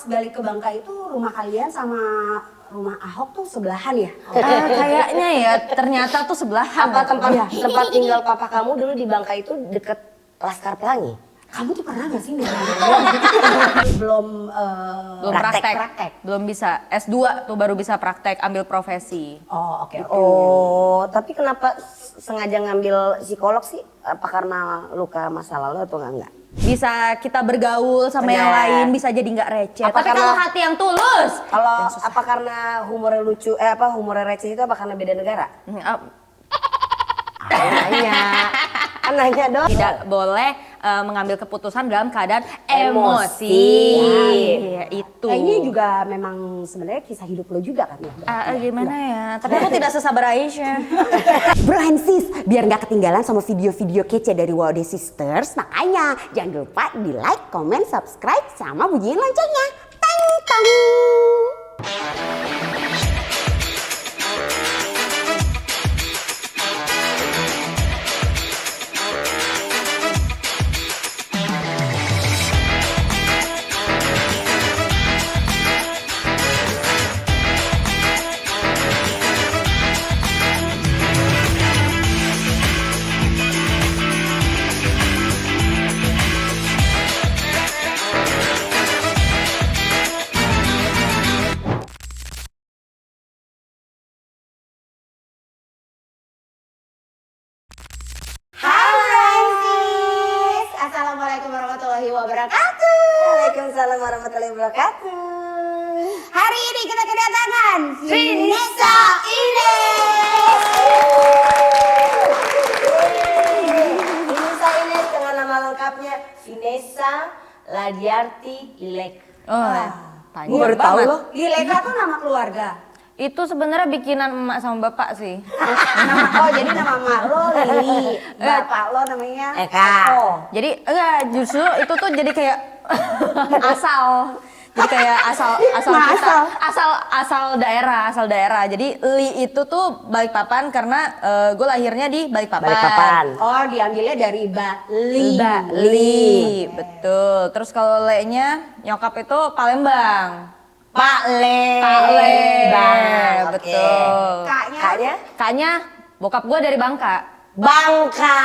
balik ke Bangka itu rumah kalian sama rumah Ahok tuh sebelahan ya? Kayaknya ya, ternyata tuh sebelahan. Apa tempat tinggal papa kamu dulu di Bangka itu deket Laskar Pelangi? Kamu tuh pernah gak sih belum praktek. Belum bisa. S2 tuh baru bisa praktek, ambil profesi. Oh, oke. Oh, tapi kenapa sengaja ngambil psikolog sih? Apa karena luka masa lalu atau enggak? Bisa kita bergaul sama yang lain, bisa jadi nggak receh. Apa Tapi kalau hati yang tulus. Kalau apa karena humornya lucu, humornya receh itu apa karena beda negara? Nanya dong. Tidak boleh mengambil keputusan dalam keadaan emosi. Iya, itu. Ini juga memang sebenarnya kisah hidup lo juga kan ya? Gimana ya? Tapi aku tidak sesabar Aisyah. Bro and sis, biar nggak ketinggalan sama video-video kece dari Wode Sisters, makanya jangan lupa di like, comment, subscribe, sama bunyiin loncengnya. Tang tang. Assalamualaikum warahmatullahi wabarakatuh. Waalaikumsalam warahmatullahi wabarakatuh. Hari ini kita kedatangan Vinessa Ines. Vinessa Ines dengan nama lengkapnya Vinessa Ladiarti Lilek. Panjang Gue baru tahu banget. loh. Lileka tuh nama keluarga. Itu sebenarnya bikinan emak sama bapak sih. Jadi nama emak lo Lili, bapak lo namanya Eka. Eko. Jadi enggak, justru itu tuh jadi kayak asal. Jadi kayak asal kita, asal daerah. Jadi Li itu tuh Balikpapan karena gue lahirnya di Balikpapan. Balikpapan. Oh, diambilnya dari Bali. Bali, betul. Terus kalau Le-nya nyokap itu Palembang. Pak Le. Palembang, Oke. betul. Kaknya? Kaknya bokap gue dari Bangka. Bangka.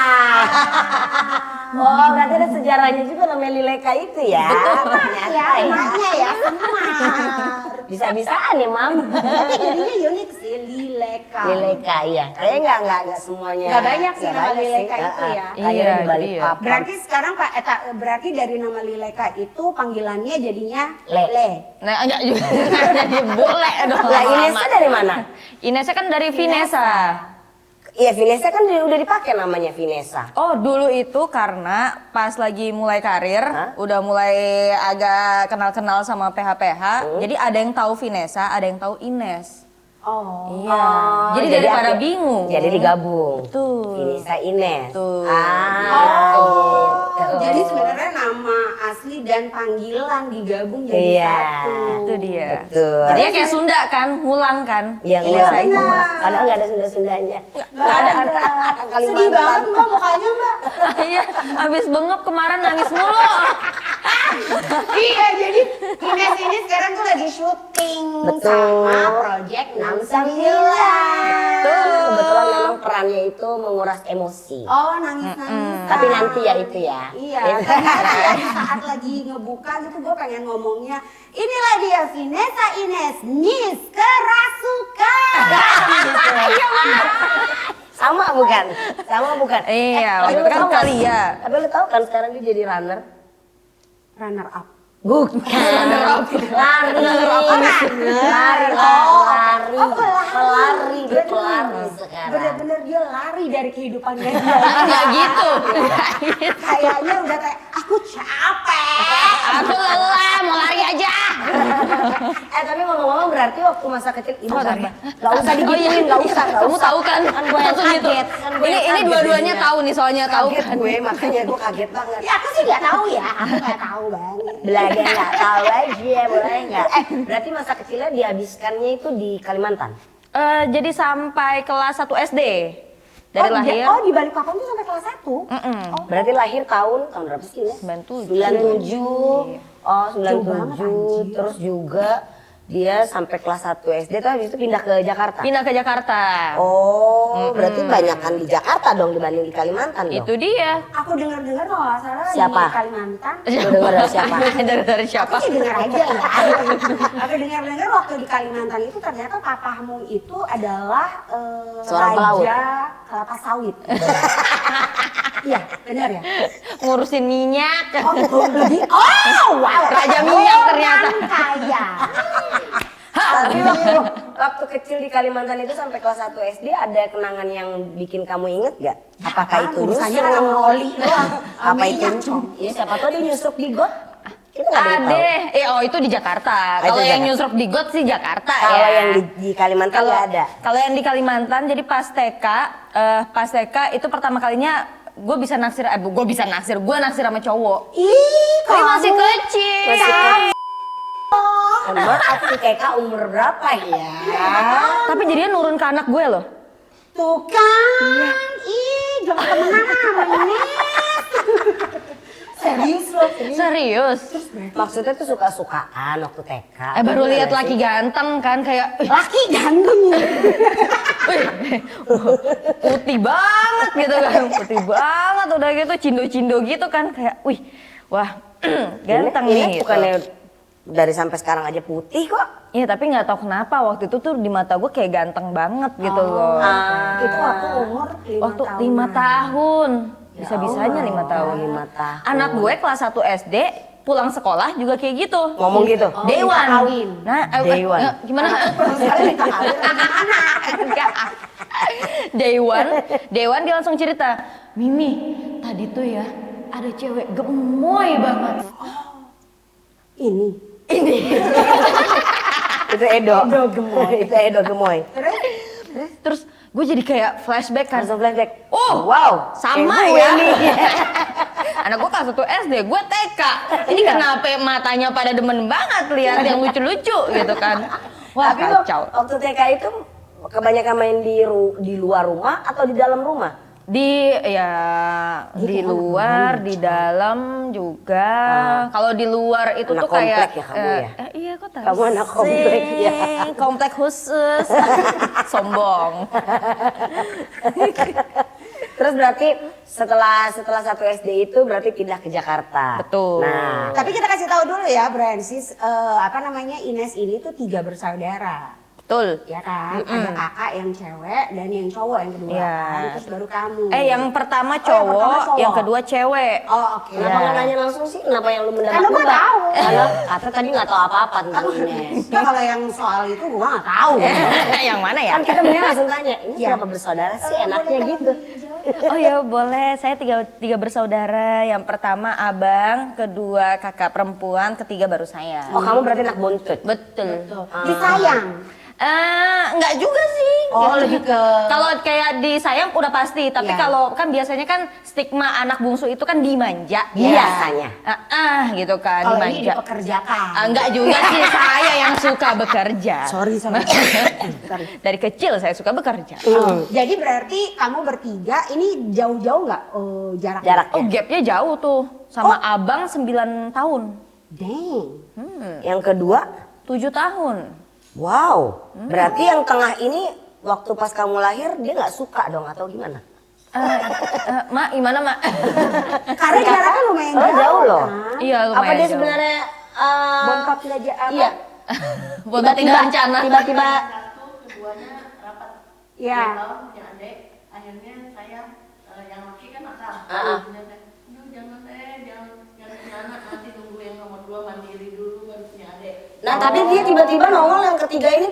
Oh, berarti ada sejarahnya juga namanya Lileka itu ya. Ternyata Ya, emaknya ya Semar. Bisa-bisaan ya, Mam. Tapi jadinya unik sih, Lileka. Lileka iya. Kayaknya enggak semuanya. Nggak banyak sih Nggak nama banyak Lileka sih. itu ya. Kayaknya Iya, di Balikpapan. Berarti sekarang berarti dari nama Lileka itu panggilannya jadinya Le. Nah, enggak juga. Jadi boleh dong. Lah Inesnya dari mana? Inesnya kan dari Vinessa. Iya, Vinessa kan udah dipakai namanya Vinessa. Oh, dulu itu karena pas lagi mulai karir, udah mulai agak kenal-kenal sama PH-PH, jadi ada yang tahu Vinessa, ada yang tahu Ines. Oh. Iya. Jadi daripada bingung. Jadi digabung. Betul. Vinessa Ines. Betul. Gitu. Jadi sebenarnya nama asli dan panggilan digabung jadi Iya. satu. Itu dia. Betul. Jadi kayak Sunda kan, ngulang kan. Yang Iya, ngulang. benar. Padahal nggak ada Sunda-Sundanya. Nggak ada. Sedih banget Mbak mukanya Mbak. Iya, habis bengep kemarin nangis mulu. Iya, jadi Ines ini sekarang tuh lagi syuting Betul. sama Project 69. Kebetulan memang perannya itu menguras emosi. Oh, nangis-nangis. Tapi nanti ya itu ya. Iya, karena saat lagi ngebuka gitu gue pengen ngomongnya, inilah dia Vinessa Ines, Miss Kerasukan. Iya benar. Sama bukan? Sama bukan? Iya, tapi waktu lu itu kan tahu nggak? Kalia. Tapi lu tahu kan sekarang dia jadi runner? Runner up. Bukan. Lari. Lari. Pelari. Dia pelari sekarang. Bener-bener dia lari dari kehidupannya dia. Enggak gitu. Kayaknya udah kayak aku capek. Aku lelah, mau lari aja. Tapi ngomong-ngomong berarti waktu masa kecil ibu Apa, kan Mbak? nggak usah digituin, nggak usah. Kamu tahu kan? Kan gue yang Langsung gitu. kaget. Kan gue yang Ini kaget dua-duanya jadinya. tahu nih, soalnya tahu Kaget kan. gue, makanya gue kaget banget. Ya aku sih nggak tahu ya, aku nggak tahu banget. Belajar nggak tahu aja, boleh nggak? Berarti masa kecilnya dihabiskannya itu di Kalimantan? Jadi sampai kelas 1 SD. Dari lahir. Oh, di Balikpapan tuh sampai kelas 1. Berarti lahir tahun berapa sih ya? 97. 97. Oh, Jauh banget, 97. anjir. Terus juga dia sampai kelas 1 SD tuh habis itu pindah ke Jakarta. Pindah ke Jakarta. Oh, berarti banyakan di Jakarta dong dibanding di Kalimantan dong. Itu dia. Aku dengar-dengar kalau nggak salah Siapa? di Kalimantan. Lu dengar dari siapa? Dari siapa? Aku sih dengar aja ya. Aku dengar-dengar waktu di Kalimantan itu ternyata papamu itu adalah Seorang pelaut. raja kelapa sawit. Iya, benar ya? Ngurusin minyak. Wow. Raja minyak ternyata. Orang kaya. Tapi waktu kecil di Kalimantan itu sampai kelas 1 SD ada kenangan yang bikin kamu inget gak? Apakah itu urusannya nyusruk? sama oli doang. Apa itu? Minyak, Cong. Ya siapa tahu dia nyusruk di got. Kita nggak ada yang tahu. Ade, oh itu di Jakarta. itu Kalau yang Jakarta. nyusruk di got sih Jakarta Kalau ya. yang di Kalimantan Kalau nggak ada. Kalau yang di Kalimantan, jadi pas TK itu pertama kalinya gue gue naksir sama cowok. Ih, Tapi masih kamu. kecil. Masih kecil. Umur aku TK umur berapa ya? Tapi jadinya nurun ke anak gue loh. Tuh kan. Ih, jangan temenan sama Ines. Serius loh, serius. Serius. Maksudnya tuh suka-sukaan waktu TK. Baru Bener lihat nggak laki sih? ganteng kan kayak Laki ganteng. putih banget gitu kan. Putih banget udah gitu cindo-cindo gitu kan kayak wih, wah ganteng Ini nih gitu. bukannya dari sampai sekarang aja putih kok. Iya tapi nggak tahu kenapa waktu itu tuh di mata gue kayak ganteng banget gitu loh. Itu waktu umur 5 Waktu tahun. 5 tahun. Bisa-bisanya 5 tahun. 5 tahun. Anak gue kelas 1 SD pulang sekolah juga kayak gitu. Ngomong gitu. Dewan. minta kawin. Nah, Dewan. gimana? Minta kawin. Dewan dia langsung cerita, Mimi, tadi tuh ya ada cewek gemoy banget. Ini. Itu Edo. Itu Edo gemoy. Terus gue jadi kayak flashback kan. Langsung flashback. Oh, wow. sama kayak gue ya. nih. Anak gue kelas 1 SD, gue TK. Ini kenapa matanya pada demen banget lihat yang lucu-lucu gitu kan. Wah, Tapi lo kacau. waktu TK itu kebanyakan main di luar rumah atau di dalam rumah? Di luar, di dalam juga. Kalau di luar itu Anak tuh kayak komplek ya kamu ya? iya kok tahu. Kamu anak komplek ya. Komplek khusus. Sombong. Terus berarti setelah 1 SD itu berarti pindah ke Jakarta. Betul. Nah, Tapi kita kasih tahu dulu ya, Bransis, Ines ini tuh 3 bersaudara. Betul. Ya kan? Ada kakak yang cewek dan yang cowok yang kedua Iya. kan, terus baru kamu. Yang pertama pertama cowok, cowok. yang kedua cewek. Oh, oke. kenapa nggak nanya langsung sih? Kenapa yang lu mendadak Karena gua nebak? tahu. Karena kata tadi nggak tahu apa-apa tentang Ines. Nah, kalau yang soal itu gua nggak tahu. Yang mana ya? Kan kita mending langsung tanya, ini Iya. kenapa bersaudara sih? Enaknya gitu. Oh ya boleh, saya tiga bersaudara. Yang pertama abang, kedua kakak perempuan, ketiga baru saya. Oh, kamu berarti anak bontot. Betul. Disayang. Enggak juga sih. Oh, lebih ke Kalau kayak disayang udah pasti, tapi Iya. kalau kan biasanya kan stigma anak bungsu itu kan dimanja. Biasanya. Gitu kan, kalau ini dimanja. dipekerjakan. Enggak juga sih, saya yang suka bekerja. Sorry. Dari kecil saya suka bekerja. Jadi berarti kamu bertiga ini jauh-jauh nggak jaraknya? Jaraknya. Oh, gapnya jauh tuh. Sama abang 9 tahun. Dang. Yang kedua, 7 tahun. wow. Berarti yang tengah ini waktu pas kamu lahir dia nggak suka dong atau gimana? Mak, gimana mak? Karena jaraknya lumayan Oh, jauh loh. kan? Iya lumayan Apa dia jauh. sebenarnya Bontot nggak apa? Iya. Bontot tidak rencana. Tiba-tiba Iya. punya adik, akhirnya saya yang laki kan nakal. Heeh. Jangan punya anak, nanti nunggu yang nomor 2 mandiri dulu baru punya adik. Nah, tapi dia tiba-tiba nongol yang ketiga ini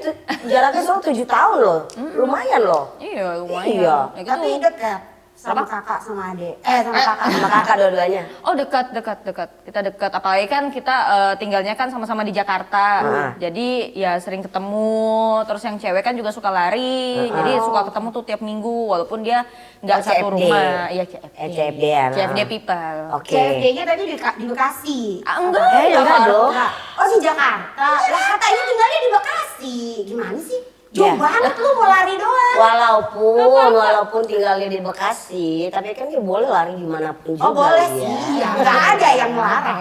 jaraknya soal 7 tahun loh. Lumayan loh. Iya lumayan. Iya. Ya gitu. Tapi dekat sama kakak sama adik. Sama kakak. Sama kakak dua-duanya. Oh dekat. Kita dekat. Apalagi kan kita tinggalnya kan sama-sama di Jakarta. Jadi ya sering ketemu. Terus yang cewek kan juga suka lari. Jadi suka ketemu tuh tiap minggu. Walaupun dia nggak Oh, satu CFD. rumah. Iya CFD. CFD-an. CFD people. Oke. CFD-nya tadi di Bekasi. Enggak. Enggak dong. Oh di Jakarta. Lah katanya tinggalnya di Bekasi. Gimana sih? Jauh Ya. banget lu mau lari doang. Walaupun tinggalnya di Bekasi, tapi kan dia boleh lari dimanapun juga. Oh boleh dia. sih, ya nggak ada yang melarang.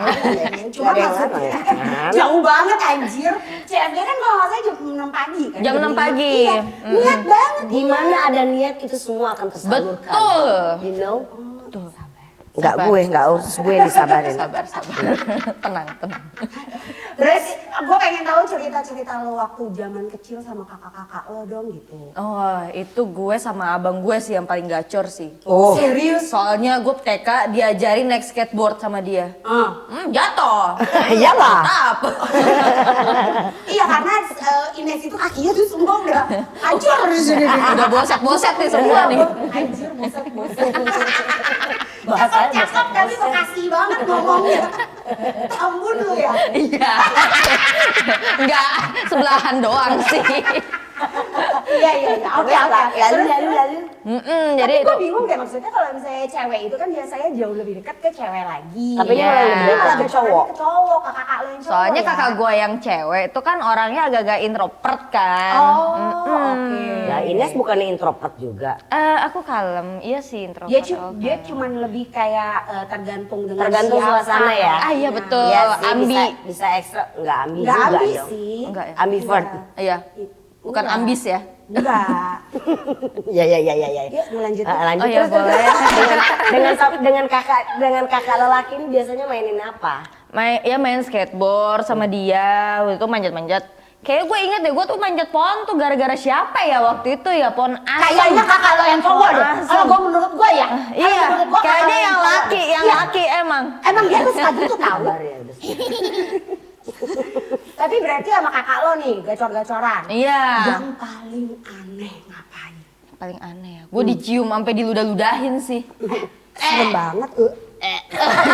Cuma Nggak ada yang maksudnya larang, kan? jauh banget anjir. CFD kan kalau nggak salah jam 6 pagi kan. Jam 6 pagi. Iya, niat banget. Di mana ada niat itu semua akan tersalurkan. Betul. You know? Tuh. Enggak harus gue disabarin. Sabar. Tenang. Berarti gue pengen tahu cerita-cerita lo waktu zaman kecil sama kakak-kakak lo dong gitu. Oh, itu gue sama abang gue sih yang paling gacor sih. Oh. Serius? Soalnya gue TK diajarin naik skateboard sama dia. Jatuh. Iyalah. Tetap. Iya karena Ines itu kakinya tuh semua udah hancur. Udah boset-boset nih semua nih. Hancur, boset. Bahasanya Cakep tapi Bekasi banget ngomongnya. Tambun lu ya. Iya. Enggak, sebelahan doang sih. Iya. Oke. Lalu. Jadi Tapi gue bingung deh maksudnya kalau misalnya cewek itu kan biasanya jauh lebih dekat ke cewek lagi. Tapi dia Iya. malah lebih dekat ke cowok. Ke cowok, ke kakak lo yang cowok. soalnya ya. kakak gue yang cewek itu kan orangnya agak-agak introvert kan. Oke. Nah, Ines bukannya introvert juga. Aku kalem, iya sih introvert. Dia cuman lebih kayak tergantung dengan Tergantung siapa. suasana ya. Ah iya betul, Iya sih, ambi. bisa ekstra, enggak ambi Nggak juga ambis dong. sih. Enggak ya? Ambivert. Iya. Bukan Enggak. ambis ya. Enggak. Ya. Yuk dilanjutin. Lanjut Oh ya terus. boleh. dengan kakak lelaki ini biasanya mainin apa? Main skateboard sama dia, waktu itu manjat-manjat. Kayaknya gue inget deh, gue tuh manjat pohon tuh gara-gara siapa ya waktu itu ya, pohon asem. Kayaknya kakak lo yang cowok deh. Asem. Kalau gue menurut gue ya. Iya, Kalau menurut gua kakak kayaknya lo yang cowok. laki, Iya. emang. Emang dia tuh suka gitu tau. Sabar ya udah. Tapi berarti sama kakak lo nih gacor-gacoran. Iya. Yang paling aneh ngapain? Paling aneh ya, gue dicium sampai diludah-ludahin sih. Serem banget.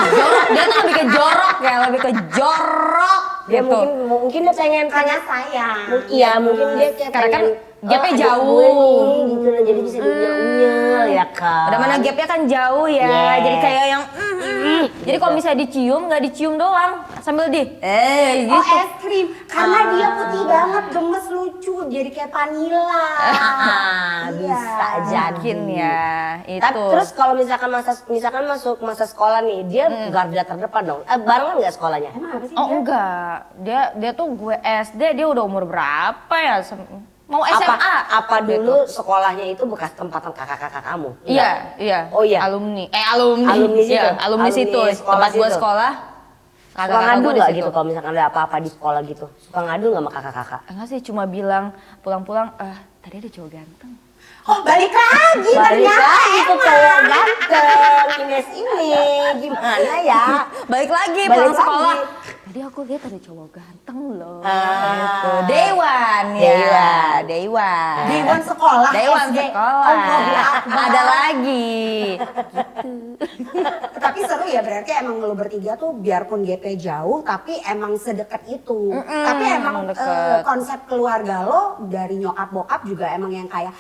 Jorok, dia tuh lebih ke jorok ya, lebih ke jorok. Dia gitu. mungkin dia pengen Tanya sayang. Iya, mungkin dia kayak Karena kan pengen, gapnya adik jauh. gue nih, gitu loh, jadi bisa diunyel ya kan. Udah mana gapnya kan jauh ya, Yes. jadi kayak yang Jadi kalau misalnya dicium, nggak dicium doang, sambil gitu. Oh es krim. Karena dia putih banget, gemes, lucu. Jadi kayak vanilla. Bisa Iya. jadi. Mungkin ya, itu. Tapi terus kalau misalkan masuk masa sekolah nih, dia garda terdepan dong. Barengan nggak sekolahnya? Emang apa sih Oh dia? enggak, dia tuh gue SD, dia udah umur berapa ya? Mau SMA. Apa dulu sekolahnya itu bekas tempat kakak-kakak kamu? Iya, iya. Oh iya. Alumni. Alumni situ? Iya, alumni situ. sekolah Tempat gue situ? sekolah. Suka Kakak-kakak ngadu gue di nggak situ. gitu kalau misalkan ada apa-apa di sekolah gitu? Suka ngadu nggak sama kakak-kakak? Enggak sih, cuma bilang pulang-pulang, tadi ada cowok ganteng. Oh balik lagi Balik ternyata lagi ke emang. cowok ganteng, Ines ini gimana ya? Balik lagi Balik pulang lagi. sekolah. Tadi aku lihat ada cowok ganteng loh. Ah. Gitu. Dewan ya. Dewan. Dewan sekolah Dewan SD. sekolah. Allahu Akbar. Ada lagi. Tapi seru ya berarti emang lo bertiga tuh biarpun GP jauh tapi emang sedekat itu. Tapi emang deket. konsep keluarga lo dari nyokap bokap juga emang yang kayak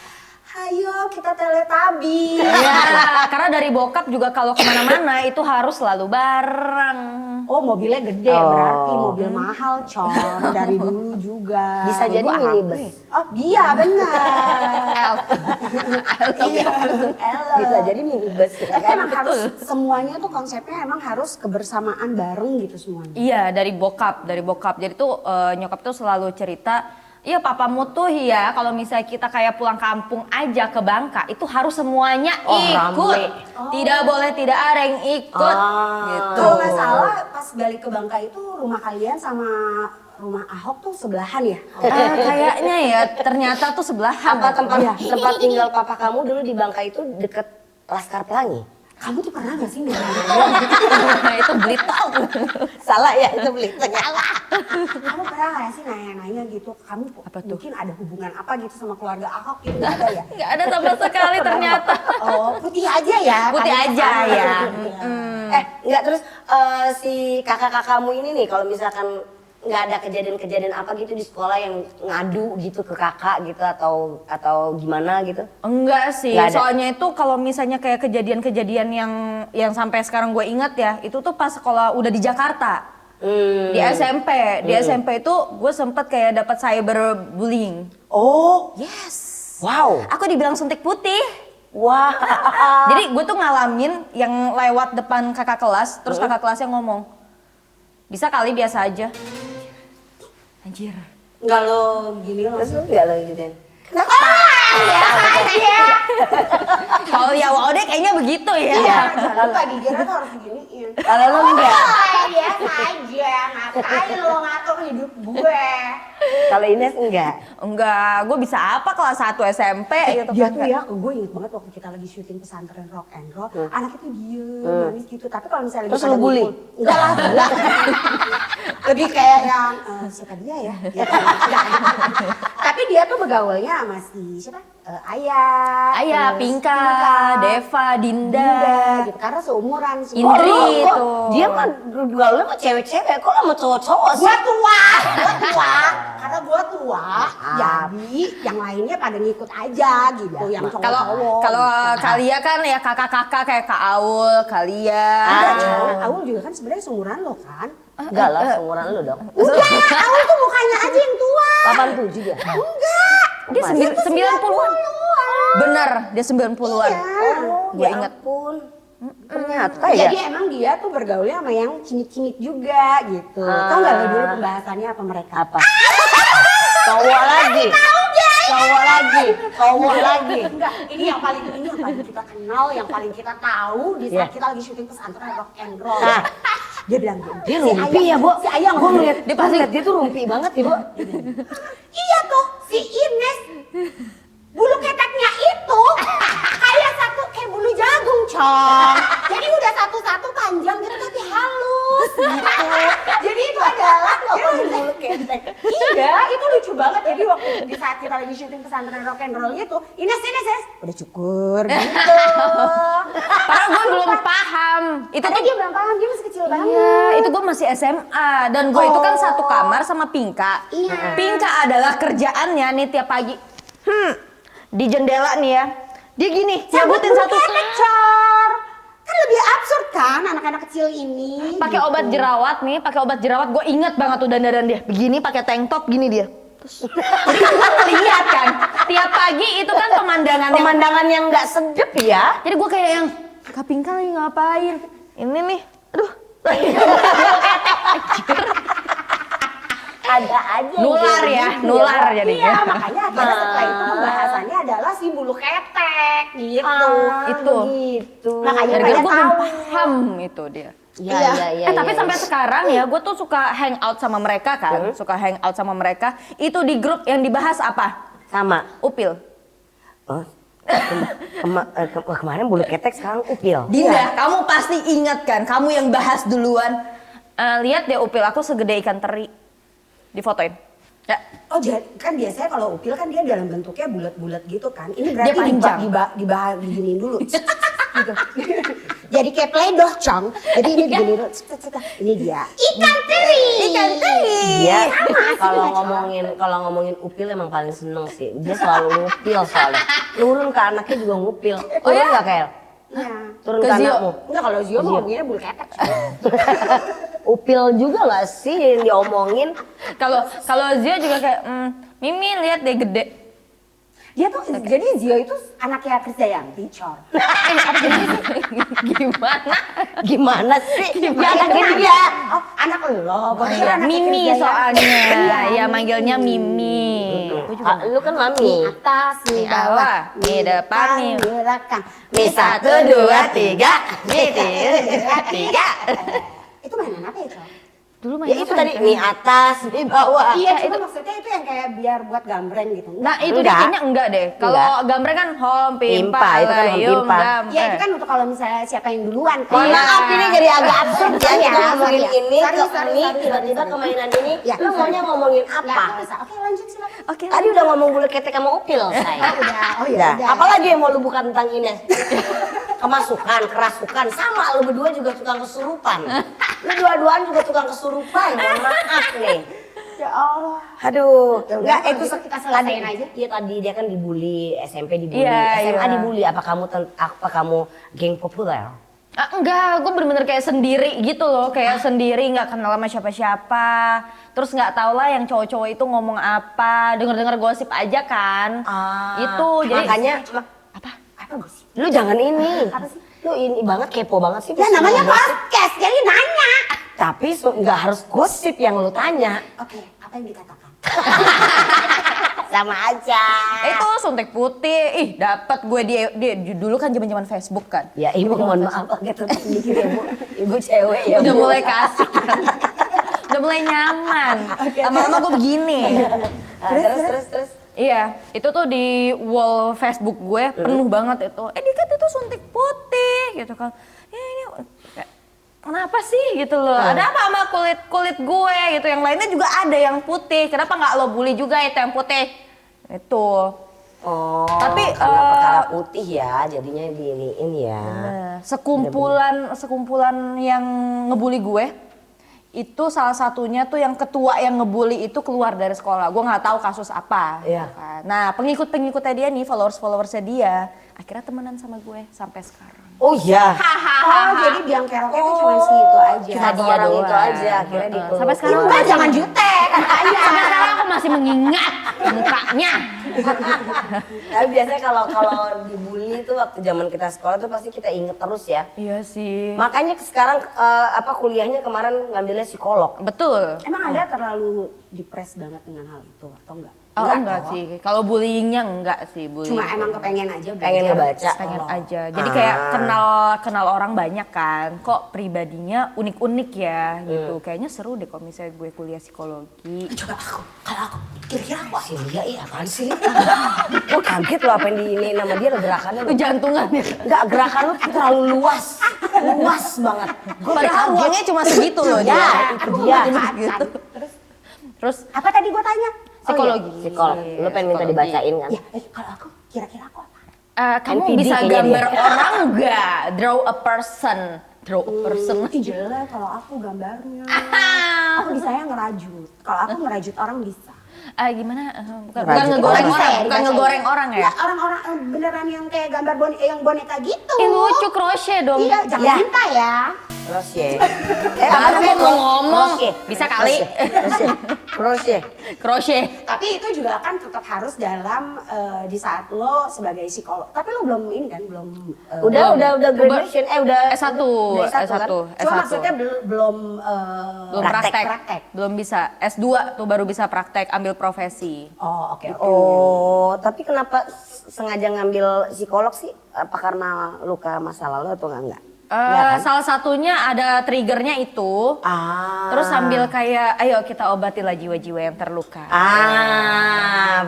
ayo kita teletabi. Ya, karena dari bokap juga kalau kemana-mana itu harus selalu bareng. Oh mobilnya gede Oh. berarti mobil mahal con dari dulu juga. Bisa jadi Gua minibus. Oh iya benar. Iya. Bisa jadi minibus. Tapi emang harus semuanya tuh konsepnya emang harus kebersamaan bareng gitu semuanya. Iya, dari bokap. Jadi tuh nyokap tuh selalu cerita, iya papamu tuh ya kalau misalnya kita kayak pulang kampung aja ke Bangka itu harus semuanya Oh, ikut. rame. Tidak boleh tidak ada yang ikut. Gitu. Kalau nggak salah pas balik ke Bangka itu rumah kalian sama rumah Ahok tuh sebelahan ya? Kayaknya ya ternyata tuh sebelahan. Apa tempat Iya. tempat tinggal papa kamu dulu di Bangka itu deket Laskar Pelangi? Kamu tuh pernah gak sih nanya? Itu Blitong. Salah ya itu beli salah. Kamu pernah gak sih nanya-nanya gitu? Kamu Apa tuh? mungkin ada hubungan apa gitu sama keluarga Ahok gitu? Gak ada ya? Nggak ada sama sekali ternyata. Oh putih aja ya? Putih kalian aja sama ya. Enggak terus si kakak-kakakmu ini nih kalau misalkan nggak ada kejadian-kejadian apa gitu di sekolah yang ngadu gitu ke kakak gitu atau gimana gitu? Enggak sih, Nggak ada. soalnya itu kalau misalnya kayak kejadian-kejadian yang sampai sekarang gue ingat ya, itu tuh pas sekolah udah di Jakarta. Di SMP. Di SMP itu gue sempet kayak dapat cyberbullying. Oh, Yes. wow. Aku dibilang suntik putih. Wah. Jadi gue tuh ngalamin yang lewat depan kakak kelas, terus kakak kelasnya ngomong, bisa kali biasa aja. Anjir. Enggak lo gini lo. Terus lu nggak lo gituin? Kalau ya Waude kayaknya begitu ya. Iya, jangan Pak Gigera tuh harus beginiin. Kalau lu enggak? Biasa aja, ngapain lo ngatur hidup gue? Kalau Ines enggak? Enggak, gue bisa apa kelas 1 SMP gitu Dia kan. tuh ya, gue inget banget waktu kita lagi syuting pesantren rock and roll, anaknya tuh diem, manis gitu. Tapi kalau misalnya Terus lagi lu pada bully? ngumpul, enggak lah, enggak. Lebih kayak yang siapa dia ya? Enggak. Tapi dia tuh bergaulnya sama si siapa? Ayah, terus Pinka, Deva, Dinda. gitu. Karena seumuran semua. Indri Oh, itu. kok dia mah gaulnya sama cewek-cewek, kok sama cowok-cowok sih? Gua tua. Karena gua tua, jadi yang lainnya pada ngikut aja gitu, yang Kalau cowok-cowok. kalau Kalia kan ya kakak-kakak kayak Kak Aul, Kalia. Enggak, Cok. Aul juga kan sebenarnya seumuran lo kan? Enggak lah, seumuran lu dong. Enggak, Aul tuh mukanya aja yang tua. 87 dia. Enggak. Dia 90-an. Bener, dia 90-an. Oh, Gua ya inget. ampun. Ternyata ya. Jadi emang dia tuh bergaulnya sama yang cimit-cimit juga gitu. Tahu nggak lo dulu pembahasannya apa mereka? Apa? Cowok lagi. Cowok lagi. Cowok lagi. Enggak, ini yang paling kita kenal, yang paling kita tahu di saat Iya. kita lagi syuting pesantren rock and roll. Nah. Dia bilang gini, Dia si rumpi Ayah- ya, Bu? Si Ayah Gua ngomong, ngeliat, Dia pasti- dia tuh rumpi banget ya, Bu. iya tuh si Ines bulu keteknya itu kayak kayak bulu jagung, Cong. Jadi udah satu-satu panjang gitu tapi halus gitu. Jadi itu adalah Bulu ketek. Iya, itu lucu banget. Jadi waktu di saat kita lagi syuting pesantren rock and roll itu, Ines udah cukur gitu. Padahal gue belum paham. Itu Karena tuh dia belum paham, dia masih kecil banget. Iya, itu gue masih SMA dan gue itu kan satu kamar sama Pinka. Iya. Pinka adalah kerjaannya nih tiap pagi. Di jendela nih ya. Dia gini, nyabutin satu Cor. Kan lebih absurd kan anak-anak kecil ini. pakai gitu. obat jerawat nih, pakai obat jerawat. Gue inget banget tuh dandan dia. Begini pakai tank top gini dia. Terus lihat kan, tiap pagi itu kan pemandangan yang Pemandangan yang nggak sedep ya. jadi gue kayak yang Kak Pinka lagi ngapain? Ini nih, aduh. Ada aja. Nular yang ya, gitu nular Iya, jadinya. makanya akhirnya setelah itu pembahasannya adalah si bulu ketek gitu. Itu. Gitu. Makanya Gara-gara pada gue belum tahu. paham itu dia. Iya. Tapi sampai sekarang ya gue tuh suka hang out sama mereka kan, suka hang out sama mereka. Itu di grup yang dibahas apa? sama. Upil. Oh. Kemarin bulu ketek sekarang upil. Dinda, kamu pasti ingat kan? Kamu yang bahas duluan. Lihat deh upil aku segede ikan teri. Difotoin. Ya. Oh jadi kan biasanya kalau upil kan dia dalam bentuknya bulat-bulat gitu kan. Ini Dia berarti panjang. dibahas diginiin dulu. Gitu. Jadi kayak playdoh, Cong. Jadi ini diginiin dulu. Ini dia. Ikan teri. Ikan teri. Dia kalau ngomongin upil emang paling seneng sih. Dia selalu ngupil soalnya. Turun ke anaknya juga ngupil. Turun nggak Kel? Iya. Turun Ke ke Zio. anakmu. Enggak kalau Zio mau ngomonginnya bulu ketek. Upil juga nggak sih yang diomongin? Kalau Zio juga kayak, Mimi lihat deh gede. Dia tuh jadi Zio itu anaknya Krisdayanti, Cor. Gimana? Gimana sih? Ya Anaknya anaknya dia. dia. Oh, anak lo. Gua kira Iya, anaknya Mimi Krisdayanti. soalnya. Ya manggilnya Mimi. Gua juga Lu kan mami. Atas, Mi mi bawah, awal, mi depan, mi belakang. Mi 1, 2, 3. Mi 3. Itu mainan apa ya, Cor? dulu main Ya itu apa tadi ya? mi atas, mi bawah. Iya, cuma maksudnya itu yang kayak biar buat gambreng gitu. Nah itu Enggak. kayaknya enggak deh. Kalau gambreng kan home, Pimpa, pimpa, itu kan home layung, pimpa. gam. Iya, itu kan untuk kalau misalnya siapa yang duluan. Mohon Iya. maaf ini jadi agak absurd ya Iya, kita ngomongin sorry. ini Sorry, ke sorry, ini sorry, tiba-tiba sorry. ke mainan ini. Ya. Lu maunya ngomongin Nggak apa? usah. Oke, lanjut silakan. Oke. Tadi udah ngomong bulu ketek sama upil saya. Udah, oh Udah. ya udah. Apalagi yang mau lu bukan tentang Ines? Kemasukan, kerasukan, sama lu berdua juga tukang kesurupan. Lu dua-duaan juga tukang kesurupan. Mohon maaf nih. Ya Allah. Aduh, Ya udah, enggak kalau itu gitu kita selesain aja. Iya tadi dia kan dibully, SMP dibully, Iya, SMA iya. dibully. Apa kamu geng populer? Enggak, gue bener-bener kayak sendiri gitu loh, kayak sendiri, nggak kenal sama siapa-siapa. Terus nggak tau lah yang cowok-cowok itu ngomong apa, denger-denger gosip aja kan. Itu jadi Makanya Apa gosip? lu jangan ini. Apa sih? Lu ini banget kepo banget sih. Ya namanya podcast, jadi nanya. Tapi nggak harus gosip yang lu tanya. Oke, apa yang dikatakan? Sama aja. itu suntik putih, dapat gue di dulu kan zaman-zaman Facebook kan. Ya ibu mohon maaf gitu dikit ya bu. Ibu cewek ya. Udah Bu. mulai kasih kan. Udah mulai nyaman. Lama-lama gue begini. Terus. Iya, itu tuh di wall Facebook gue penuh banget itu. Dikat itu suntik putih gitu kan. Ya ini kayak, kenapa sih gitu loh? Ada apa sama kulit gue gitu? Yang lainnya juga ada yang putih. Kenapa nggak lo bully juga itu yang putih? Itu. Oh, Tapi, karena perkara putih ya, jadinya diiniin ya. Sekumpulan yang ngebully gue itu salah satunya tuh yang ketua yang ngebully itu keluar dari sekolah. Gue nggak tahu kasus apa. Iya. Gitu kan. Nah pengikutnya dia nih, followersnya dia akhirnya temenan sama gue sampai sekarang. Oh iya. Oh, jadi biang keroknya tuh cuma si itu aja. Cuma Satu dia orang doang. itu aja akhirnya dipeluk. Sampai sekarang Enggak, jangan jutek. Sampai sekarang aku masih mengingat mukanya. Tapi biasanya kalau dibully tuh waktu zaman kita sekolah tuh pasti kita inget terus ya. Iya sih. Makanya sekarang kuliahnya kemarin ngambilnya psikolog. Betul. Emang Anda terlalu depres banget dengan hal itu atau enggak? Oh enggak toh. sih. Kalau bullyingnya enggak sih bullying. Cuma emang kepengen aja Pengen belajar ngebaca. pengen psikolog. aja. Jadi kayak kenal orang banyak kan. Kok pribadinya unik-unik ya gitu. Kayaknya seru deh kalau misalnya gue kuliah psikologi. Coba kalau aku kira-kira aku Si Lia iya apaan sih? Gue kaget loh apa yang diinin nama dia lo gerakannya. Itu jantungannya. Enggak, gerakan lu terlalu luas. Luas banget. Gue Padahal ruangnya cuma segitu loh dia. Ya, itu dia. Gitu. Terus apa tadi gue tanya? psikologi. Psikolog. Lu pengen minta Psikologi. dibacain kan? Ya, kalau aku kira-kira aku apa? Kamu NPD bisa kayaknya gambar dia. orang nggak? Draw a person. Draw a person. Jelek kalau aku gambarnya. Aku bisanya ngerajut. Kalau aku ngerajut orang bisa. Gimana? Bukan Rajut ngegoreng orang. orang, bukan Dibacain. ngegoreng orang ya? Ya orang-orang beneran yang kayak gambar yang boneka gitu. Lucu crochet dong. Iya, jangan Ya. minta ya. Crochet. Baru apa mau ngomong. Crochet. Bisa kali. Crochet. Crochet. Tapi itu juga kan tetap harus dalam di saat lo sebagai psikolog. Tapi lo belum ini kan, belum Udah graduation. Udah S1. udah S1 kan? Cuma S1. maksudnya belum Belum praktek. Belum bisa. S2 tuh baru bisa praktek, ambil profesi. Oh, oke. Oh, tapi kenapa sengaja ngambil psikolog sih? Apa karena luka masa lalu atau enggak? Enggak kan? Salah satunya ada triggernya itu. Terus sambil kayak, ayo kita obatilah jiwa-jiwa yang terluka.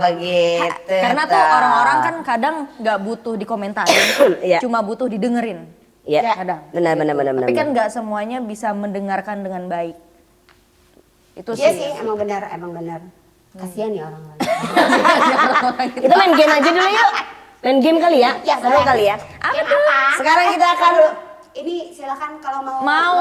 Begitu. Karena tuh orang-orang kan kadang nggak butuh dikomentarin, Iya. cuma butuh didengerin. Iya. Kadang. Benar. Tapi kan nggak semuanya bisa mendengarkan dengan baik. Itu Iya sih. sih, emang benar. Kasihan ya orang-orang. Kita main game aja dulu yuk. Main game kali ya? Ya, Seru boleh. kali ya. Apa tuh? Sekarang kita akan Ini silakan kalau mau. Mau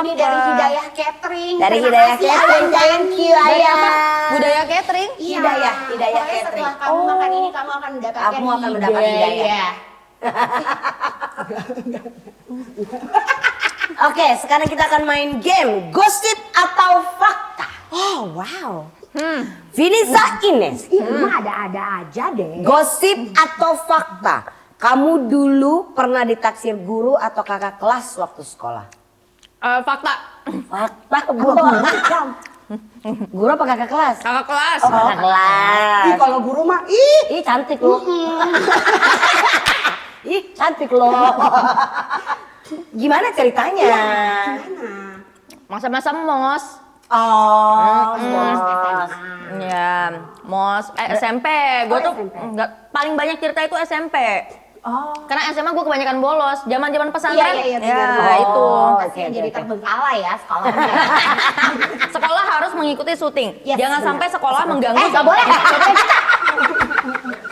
Ini apa? dari Hidayah Catering. dari Terima Hidayah kasih, Catering. Anda. Thank you Dari Ayah. apa? Budaya catering? Iya. Hidayah Pokoknya Catering. setelah kamu makan ini kamu akan mendapatkan Kamu akan mendapat hidayah. Oke, sekarang kita akan main game Gosip atau Fakta. Oh, wow. Vinisa Ines, Ih, emang ada-ada aja deh. gosip atau fakta? Kamu dulu pernah ditaksir guru atau kakak kelas waktu sekolah? Fakta. Fakta, Bu. Guru apa kakak kelas? Kakak kelas. Oh, kakak kelas. Ih, kalau guru mah, ih. Ih, cantik loh. Ih, cantik loh. Gimana ceritanya? Gimana? Masa-masa mos. Oh, Ya, mos. SMP. Gue tuh SMP. nggak paling banyak cerita itu SMP. Oh. Karena SMA gue kebanyakan bolos. Zaman-zaman pesantren. Iya, Ya, benar. itu. Kasihan jadi terbengkalai ya sekolahnya. Sekolah harus mengikuti syuting. Yes, Jangan benar. sampai sekolah mengganggu. Nggak boleh.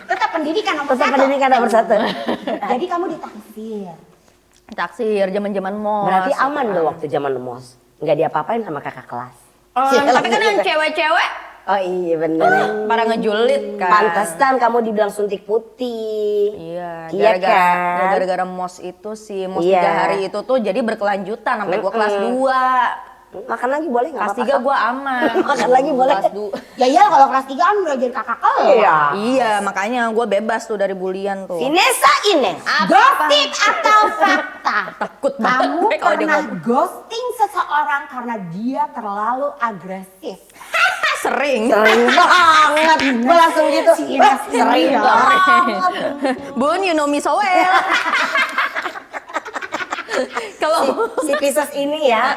Tetap pendidikan nomor Tetap satu. pendidikan nomor satu. Jadi kamu ditaksir. Taksir, zaman-zaman mos. Berarti aman dong waktu zaman mos. Nggak diapa-apain sama kakak kelas. Tapi kan yang cewek-cewek Oh iya bener. Pada ngejulit kan. Pantesan kamu dibilang suntik putih. Iya, Iya gara-gara kan? gara-gara mos itu sih, mos Iya. 3 hari itu tuh jadi berkelanjutan sampai gua kelas 2. Makan lagi boleh nggak Kelas apa-apa? 3 gua aman. Makan lagi boleh. Kelas 2. Ya iya kalau kelas 3 kan udah jadi kakak kelas. Iya. Iya, makanya gua bebas tuh dari bulian tuh. Inesa Ines. Gosip atau fakta? Takut banget Kamu gue kalau dia pernah ngomong. ghosting seseorang karena dia terlalu agresif. Sering. Sering banget. Gue langsung gitu. Sering Iya. banget. Bun, you know me so well. Kalau Si Pisces ini ya.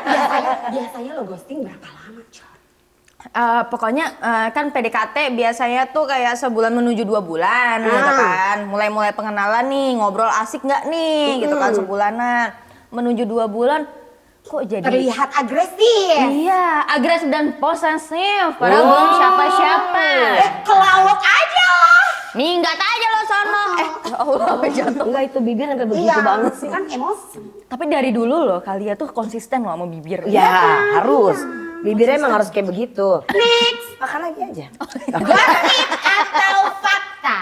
Biasanya lo ghosting berapa lama, Cor? pokoknya kan PDKT biasanya tuh kayak sebulan menuju 2 bulan gitu kan. Mulai-mulai pengenalan nih, ngobrol asik nggak nih gitu kan sebulanan. Menuju 2 bulan kok jadi Terlihat agresif. iya, agresif dan posesif padahal belum siapa-siapa. Kelawak aja lah. Minggat aja lo sono. Ya Allah, sampai jatuh. Enggak itu bibir sampai begitu banget sih. Kan emosi. Tapi dari dulu loh kalian tuh konsisten loh sama bibir. Ya harus. Bibirnya emang harus kayak begitu. Next. Makan lagi aja. Gosip atau fakta?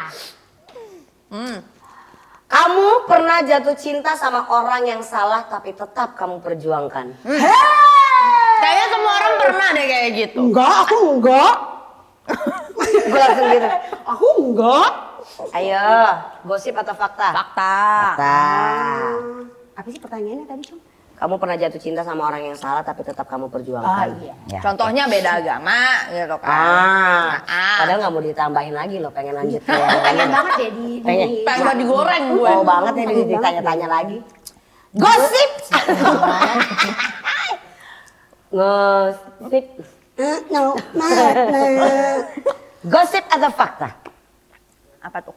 Kamu pernah jatuh cinta sama orang yang salah tapi tetap kamu perjuangkan. Kayaknya semua orang pernah deh kayak gitu. Enggak, aku enggak. Gue langsung gitu. Aku enggak. Ayo, gosip atau fakta? Fakta. Fakta. Apa sih pertanyaannya tadi, Cung? Kamu pernah jatuh cinta sama orang yang salah tapi tetap kamu perjuangkan. Oh, iya. Ya. Contohnya beda agama gitu kan. Padahal nggak mau ditambahin lagi loh, pengen lanjut ke yang Pengen lain. banget deh di Pengen. Pengen banget digoreng gue. Mau banget ya ditanya-tanya lagi. Gosip. Gosip. No. Gosip atau fakta? Apa tuh?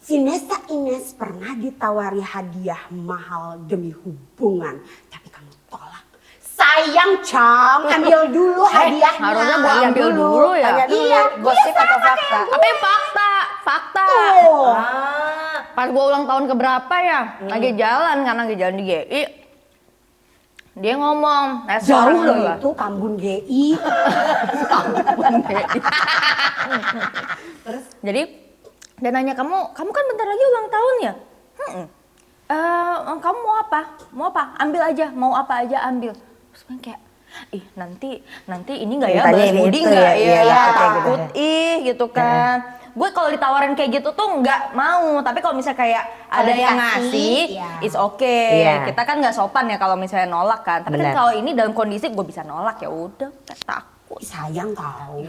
Sinesa Ines pernah ditawari hadiah mahal demi hubungan, tapi kamu tolak. Sayang, Cong, ambil dulu hadiahnya. harusnya gua ambil dulu ya. Tanya dulu. Iya, Gosip iya, atau sama fakta? Tapi fakta, fakta. Oh. Ah. Pas gua ulang tahun keberapa ya, lagi jalan kan, lagi jalan di GI. Dia ngomong, Jauh loh gua. itu Tambun GI. Terus jadi dia nanya, kamu kan bentar lagi ulang tahun ya? Kamu mau apa? Mau apa? Ambil aja, mau apa aja ambil. Terus gue kayak, ih nanti ini nggak ya, Mintanya balas ini budi itu nggak ya, ya? iya, takut ya gitu Takut ya. ih gitu kan. Gue kalau ditawarin kayak gitu tuh nggak mau, tapi kalau misalnya kayak ada Kalau yang dikasih, ngasih, iya. it's okay. Iya. Kita kan nggak sopan ya kalau misalnya nolak kan. Tapi kan Benar. kalau ini dalam kondisi gue bisa nolak ya udah, gak takut. Sayang kau.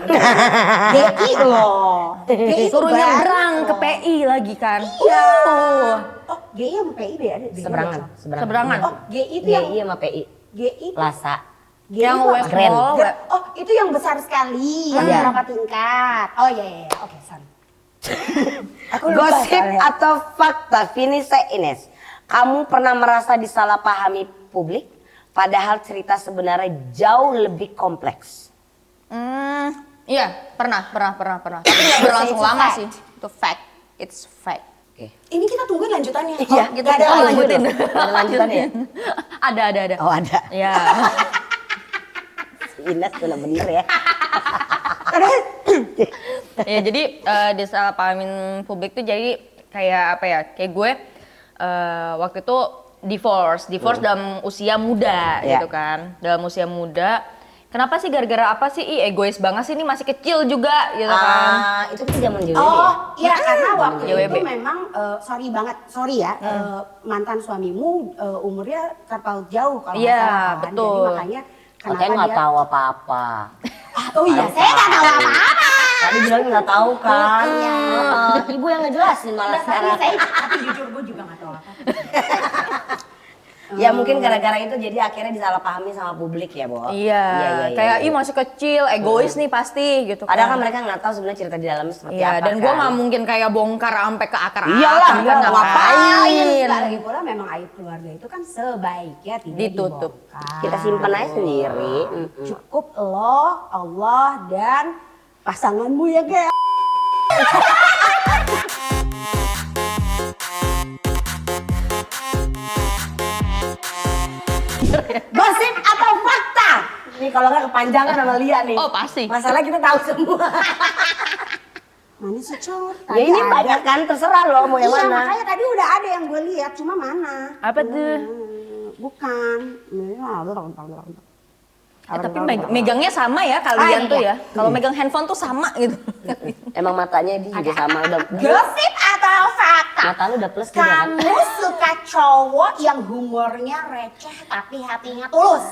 GI loh. GI Suruh bagus nyebrang ke loh. PI lagi kan. Iya. Oh, GI sama PI beda. Seberangan. Seberangan. Oh, GI itu yang GI sama PI. GI. Lasa. GI Yang itu West apa? Mall. Oh, itu yang besar sekali. Yang Iya. berapa tingkat? Oh iya. Oke, sorry. Aku lupa Gosip soalnya. atau fakta? Finisa Ines. Kamu pernah merasa disalahpahami publik? Padahal cerita sebenarnya jauh lebih kompleks. Iya, pernah. Tapi nggak berlangsung It's a lama fact. sih. Itu fact. It's fact. Oke. Ini kita tungguin lanjutannya. Iya, Oh, kita nggak ada tunggu lanjutan. dulu. Ada lanjutannya ya? Ada. Oh ada. Ya. Ines bener-bener ya. Ya jadi disalahpahamin publik tuh jadi kayak apa ya? Kayak gue waktu itu divorce dalam usia muda Iya. gitu kan. Dalam usia muda. Kenapa sih gara-gara apa sih? Ih, egois banget sih, ini masih kecil juga gitu kan. Itu kan zaman JWB. Oh, iya karena waktu JWB. itu memang sorry ya, mantan suamimu umurnya terpaut jauh kalau nggak Iya, salah kan. betul. Jadi makanya kenapa Katanya nggak dia tahu apa-apa. Oh iya, saya nggak tahu apa-apa. Tadi bilang nggak tahu kan. Ibu yang ngejelasin malah sekarang. Tapi jujur gue juga nggak tahu apa. Ya mungkin gara-gara itu jadi akhirnya disalahpahami sama publik ya, Bo. Iya, kayak ih masih kecil, egois nih pasti gitu kan. Padahal kan mereka nggak tahu sebenarnya cerita di dalamnya seperti Iya, apa. dan gue kan. nggak mungkin kayak bongkar sampai ke akar-akar. Iyalah, kan ngapain? Nggak lagi pula memang aib keluarga itu kan sebaiknya tidak Ditutup. dibongkar. Kita simpan aja sendiri. Cukup lo, Allah dan pasanganmu ya kayak. Gosip atau fakta? Nih kalau nggak kepanjangan sama Lia nih. Oh, pasti. Masalah kita tahu semua. Mana sih Cor? Ya ini banyak kan, terserah lo mau yang Iya mana. makanya tadi udah ada yang gue lihat, cuma mana? Apa tuh? Bukan. Tapi megangnya sama ya kalian tuh iya. ya. Kalau megang handphone tuh sama gitu. Emang matanya dia juga sama udah. Gosip atau fakta? Mata lu udah plus juga kan? Kamu suka cowok yang humornya receh tapi hatinya tulus?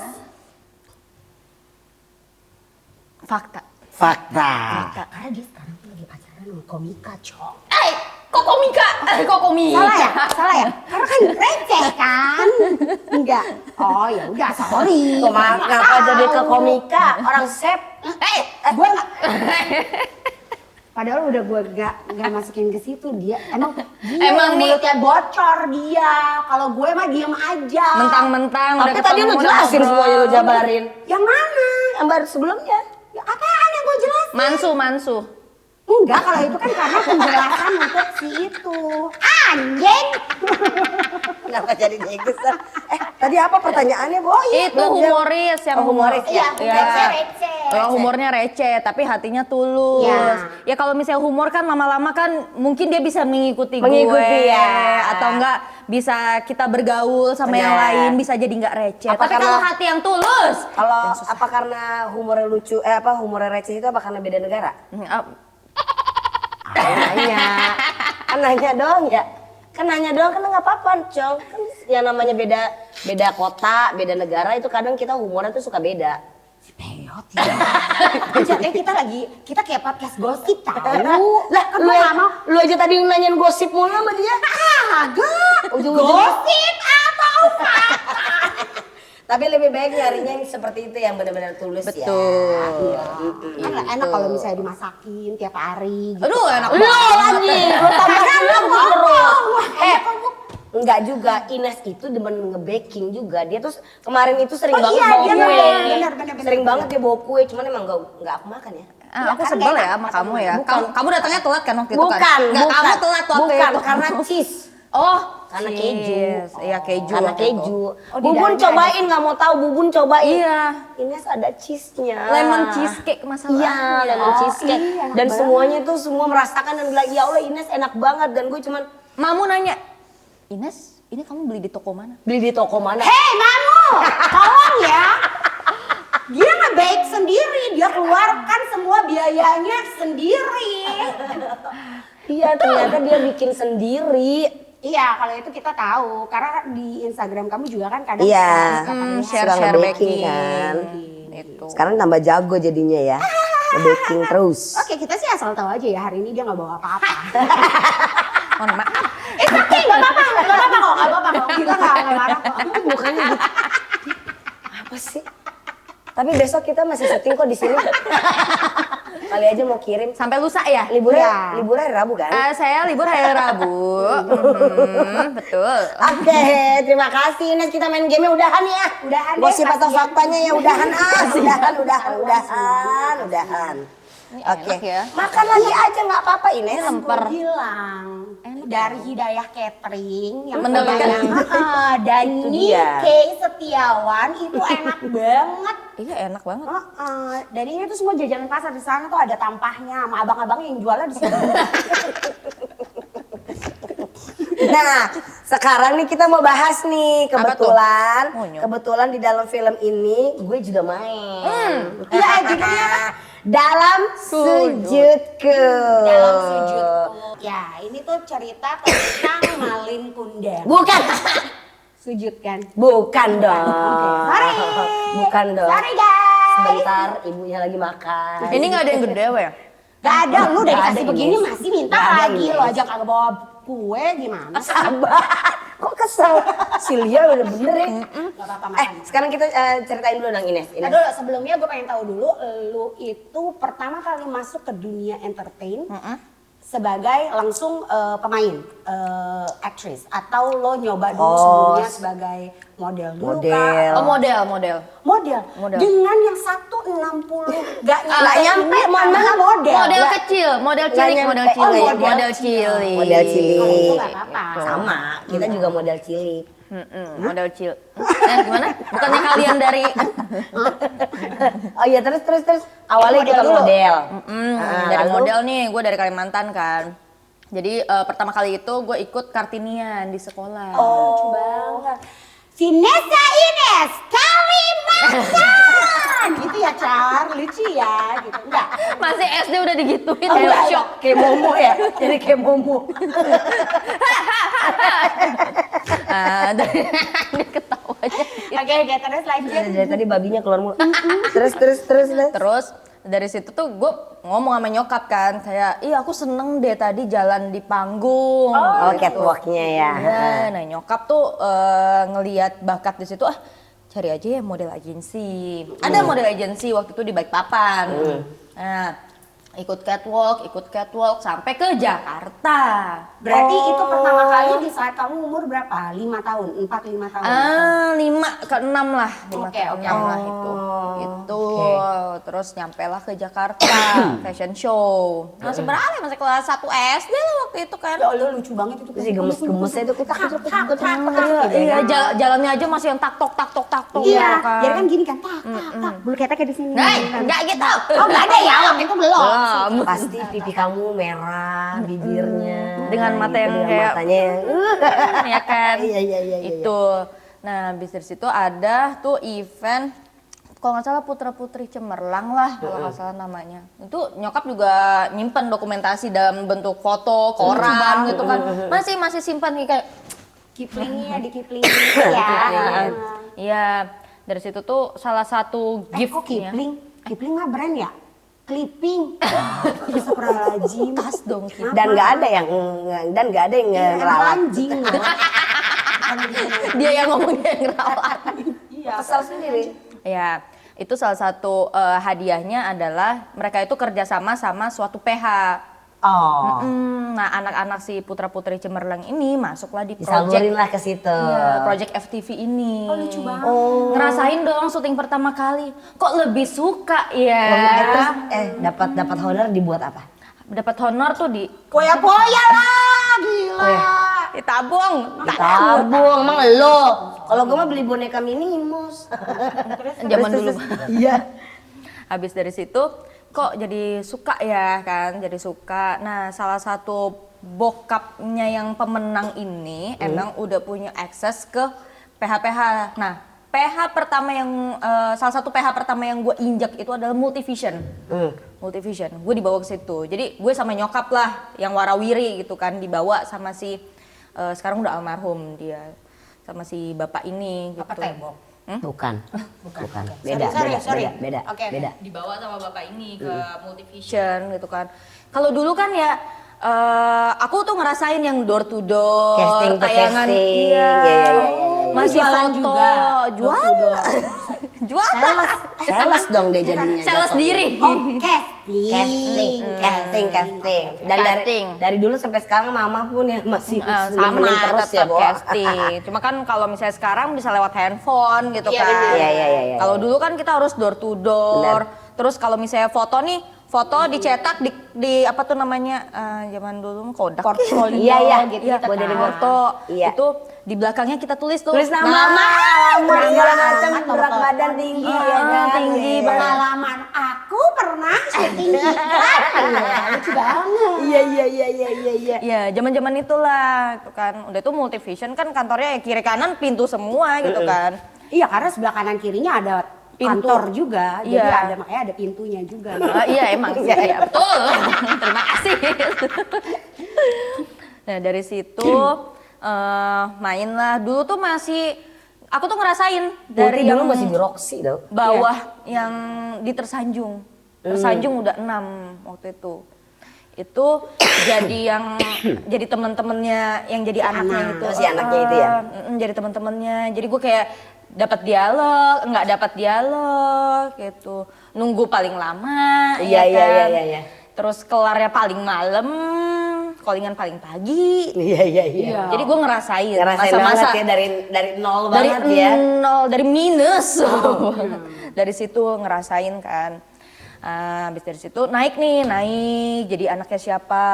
Fakta. Fakta. Karena dia sekarang tuh lagi pacaran sama komika, Cok. Kok komika? Kok komika? Salah ya? Salah ya? Karena kan receh kan? Enggak. Oh ya udah, sorry. Kenapa jadi ke komika? Orang sep. Gue nggak. Padahal udah gue nggak masukin ke situ dia. Emang Emang nih- mulutnya bocor dia. Kalau gue mah diem aja. Mentang-mentang Tapi tadi lu jelasin semuanya lu jabarin. Yang mana? Yang baru sebelumnya. Ya, apaan yang gue jelasin? Mansu. Enggak, kalau itu kan karena penjelasan untuk si itu. Anjing! Kenapa jadi negesan? Tadi apa pertanyaannya, Bo? Itu humoris yang humoris Iya, ya. receh. Ya, humornya receh, tapi hatinya tulus. Ya kalau misalnya humor kan lama-lama kan mungkin dia bisa mengikuti Mengikuti, gue. ya. Atau enggak bisa kita bergaul sama yang Benar. lain, bisa jadi enggak receh. Apa Tapi karena- kalau hati yang tulus. Kalau apa karena humornya lucu, humornya receh itu apa karena beda negara? Kan nanya doang ya. Kan nanya doang kan nggak apa-apa, Cong. Kan yang namanya beda kota, beda negara itu kadang kita humornya tuh suka beda. Peot ya. Jatuhnya kita kayak podcast gosip tahu. Lah kan Lu, gue nggak mau. lu aja tadi nanyain gosip mulu sama dia. Agak. Ujung-ujung- Gosip atau fakta? Tapi lebih baik nyarinya yang seperti itu yang benar-benar tulus ya. Betul. Kan enak kalau misalnya dimasakin tiap hari gitu. Aduh, enak Lu banget. lagi, lu tambah Kan lu terus. ngomong. Enggak juga, Ines itu demen nge-baking juga. Dia tuh kemarin itu sering Oh banget iya, bawa dia kue. bener. Sering banget dia bawa kue, cuman emang enggak aku makan ya. Aku kan sebel enak ya sama kamu ya. Bukan. Kamu datangnya telat kan waktu itu kan? Bukan, Nggak, kamu telat waktu bukan, itu. karena cheese. Oh, Karena cheese. keju. Iya, keju. Karena waktu itu. keju. Oh, di Bubun dalamnya cobain, nggak mau tahu Bubun cobain. Iya. Ines ada cheese-nya. Lemon cheesecake masalahnya. Iya, lemon cheesecake. iya, enak Dan banget. semuanya tuh semua merasakan dan bilang, ya Allah Ines enak banget. Dan gue cuman Mamu nanya, Ines, ini kamu beli di toko mana? beli di toko mana? Hei Mamu, tolong ya. Dia nge-bake sendiri, dia keluarkan semua biayanya sendiri. Iya, ternyata dia bikin sendiri. Iya, kalau itu kita tahu karena di Instagram kamu juga kan kadang Iya. suka terlihat. Share-share Suka baking. nge-baking kan. Itu. Sekarang tambah jago jadinya ya. Nge-baking terus. Oke, kita sih asal tahu aja ya hari ini dia nggak bawa apa-apa. Mohon maaf. Oke, nggak apa-apa kok. Kita nggak marah kok. Mukanya gitu. Apa sih? Tapi besok kita masih syuting kok di sini. Kali aja mau kirim. Sampai lusa ya? Liburnya Iya. hari Rabu kan? Saya libur hari Rabu. Betul. Oke, terima kasih Ines, kita main game udahan ya. Udahan deh, Gosip atau kasihan. faktanya ya udahan udahan. Ini Oke. enak ya. Makan lagi aja nggak apa-apa Ines. Gue bilang dari Hidayah Catering yang Mendapatkan- dan Itu dia. Nike Setiawan itu enak banget. Iya enak banget. Dan ini tuh semua jajanan pasar di sana tuh ada tampahnya sama abang-abang yang jualnya di sini. Nah, sekarang nih kita mau bahas nih kebetulan, Apa tuh? Oh, nyok. kebetulan di dalam film ini gue juga main. Iya, judulnya apa? Dalam Sujudku. Dalam Sujudku. Ya, ini tuh cerita tentang Malin Kundang. Bukan, Sujud kan? bukan dong. Sorry. Bukan dong. Sorry guys. Sebentar, ibunya lagi makan. Ini nggak ada yang gede ya? Gak ada, lu udah Nggak ada, dikasih begini Ines. masih minta Nggak ada, lagi. Ines. Lo aja kagak bawa kue gimana sih? Sabar. Kok kesel? Silvia udah bener ya. Gak apa-apa makan. Sekarang kita ceritain dulu dong Ines. Nah dulu sebelumnya gue pengen tahu dulu, lu itu pertama kali masuk ke dunia entertain sebagai langsung pemain, aktris, atau lo nyoba dulu sebelumnya sebagai model dulu Model. kah? Oh model. Model. Model. Dengan yang 160 gak Nggak nyampe, mohon maaf. model. Model kecil, model cilik, nyampe. model Oh, cilik, model model cilik. Model cilik. Kalau itu nggak apa-apa. Sama, kita juga model cilik. Model chill. Gimana? Bukannya kalian dari Oh iya, terus awalnya ikut model. dari lalu? model nih, gue dari Kalimantan kan. Jadi pertama kali itu gue ikut Kartinian di sekolah. Lucu banget. Vanessa Ines Kalimantan. Gitu ya, Char. Lucu ya, gitu. Enggak. Masih SD udah digituin, Oh, kayak iya, shock. kayak Momo ya, jadi kayak Momo. Dari ketawanya. Oke, terus lanjut. Dari tadi babinya keluar mulu. Terus. Terus dari situ tuh gue ngomong sama nyokap kan, kayak, iya aku seneng deh tadi jalan di panggung. Oh, gitu. catwalknya ya. Iya, nah nyokap tuh ngelihat bakat di situ, cari aja ya model agensi. Ada model agensi waktu itu di Balikpapan. Nah, ikut catwalk sampai ke Jakarta. Berarti itu pertama kali di saat kamu umur berapa? 5 tahun, 4-5 tahun. 5 ke 6 lah, 5 Oke, ke oke. 6 lah itu. Terus nyampelah ke Jakarta, fashion show. Masih berapa ya? Masih kelas 1 SD lah waktu itu kan. Ya Allah, lucu banget itu. Terus si gemes-gemesnya itu Iya, jalannya aja masih yang tak tok. Iya, gitu kan. jadi kan gini kan, tak. Bulu ketek kayak di sini. Enggak gitu. Oh, enggak ada ya, waktu itu belum. Pasti pipi kamu merah, bibirnya. Dengan mata yang dengan kayak matanya yang ya kan. Iya. Itu. Nah, habis dari situ ada tuh event kalau nggak salah Putra Putri Cemerlang lah kalau nggak salah namanya. Itu nyokap juga nyimpen dokumentasi dalam bentuk foto, koran gitu kan. Masih simpan nih kayak Kiplingnya di Kipling ya. Iya, dari situ tuh salah satu Kok giftnya. Kipling? Kipling mah brand ya? Clipping. Astagfirullahaladzim. Tas dong kita. dan nggak ada yang ngerawat. Anjing loh. Dia yang ngomongnya yang ngerawat. Kesal sendiri. Ya, itu salah satu hadiahnya adalah mereka itu kerjasama sama suatu PH. Oh, Nah, anak-anak si Putra Putri Cemerlang ini masuklah di disalurin project lah ke situ. project FTV ini. Oh, lucu banget. Ngerasain dong syuting pertama kali. Kok lebih suka ya? Terus dapat honor dibuat apa? Dapat honor tuh di Poya-poya lah, gila. ditabung. Tabung, emang lo. Kalau gue mah beli boneka Minimus. Zaman dulu. Iya. Habis dari situ kok jadi suka ya kan, jadi suka. Nah, salah satu bokapnya yang pemenang ini emang udah punya akses ke PH-PH. Nah, PH pertama yang salah satu PH pertama yang gue injak itu adalah Multivision. Multivision, gue dibawa ke situ. Jadi gue sama nyokap lah yang warawiri gitu kan, dibawa sama si sekarang udah almarhum dia, sama si bapak ini. Apa gitu. tembok? Bukan. Sorry. Beda. Oke. Dibawa sama bapak ini ke Multivision gitu kan. Kalau dulu kan ya aku tuh ngerasain yang door to door, Casting to tayangan, casting. iya, Iya. masih Jualan foto, juga. jualan, Sales dong dia jadinya. sales diri. Oh, casting. Casting. Dan Casting. dari dulu sampai sekarang mama pun ya masih Sama nemenin terus ya, tetap Bo. casting. Cuma kan kalau misalnya sekarang bisa lewat handphone gitu Iya, kan. bener. Iya. Kalau dulu kan kita harus door to door. Terus kalau misalnya foto nih, foto dicetak di apa tuh namanya zaman dulu Kodak. Portfolio Iya, gitu. Iya, buat jadi foto. Iya. Itu di belakangnya kita tulis tuh Tulis nama, umur segala macam, berat badan tinggi ya kan. tinggi Iya. Pengalaman aku pernah syuting iklan. Lucu banget. Iya. Iya, zaman-zaman itulah gitu kan. Udah itu Multivision kan kantornya ya kiri kanan pintu semua gitu kan. Iya, karena sebelah kanan kirinya ada Pintu. kantor juga. Jadi Iya. makanya ada pintunya juga. Iya emang sih, iya betul. Terima kasih. Nah dari situ main lah. Dulu tuh masih, aku tuh ngerasain Dari dari dulu yang masih di Roxy tau. bawah yang di Tersanjung. Tersanjung udah 6 waktu itu. Itu jadi yang jadi teman-temannya yang jadi anaknya itu. Si anaknya itu ya? Jadi teman-temannya. Jadi gue kayak dapat dialog, nggak dapat dialog gitu. Nunggu paling lama, Iya. ya kan? Terus kelarnya paling malam, callingan paling pagi. Iya. Jadi gue ngerasain Ngerasain masa-masa banget ya dari nol dari banget ya. nol, dari minus. Dari situ ngerasain kan. Habis dari situ naik jadi anaknya siapa.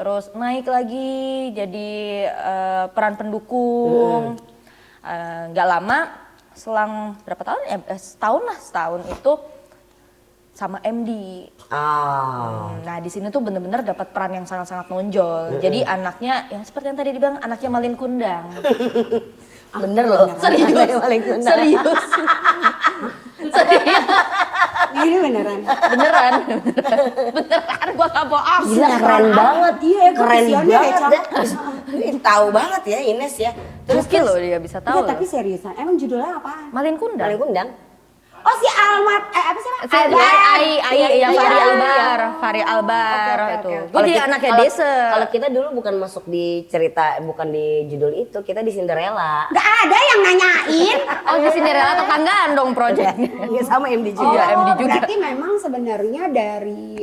terus naik lagi jadi peran pendukung. Nggak lama, selang berapa tahun? Setahun itu sama MD. Nah di sini tuh bener-bener dapat peran yang sangat-sangat menonjol. Jadi anaknya yang seperti yang tadi dibilang, anaknya Malin Kundang. Bener loh. Serius. Serius. Ini beneran. Beneran gua gak bohong. Gila keren banget. Iya, keren visioner ya, banget ya. Tahu banget ya Ines ya. Gokil loh dia bisa tahu. Enggak, tapi seriusan. Emang judulnya apaan? Malin Kundang. Malin Kundang. Oh si Almat, apa sih? Fahri Albar itu. Gue Kalau jadi kita- anaknya kalau- Desa. Kalau kita dulu bukan masuk di cerita, bukan di judul itu, kita di Cinderella. Gak ada yang nanyain. Oh di Cinderella tetanggaan dong projectnya. Iya sama MD Oh, juga. MD juga. berarti memang sebenarnya dari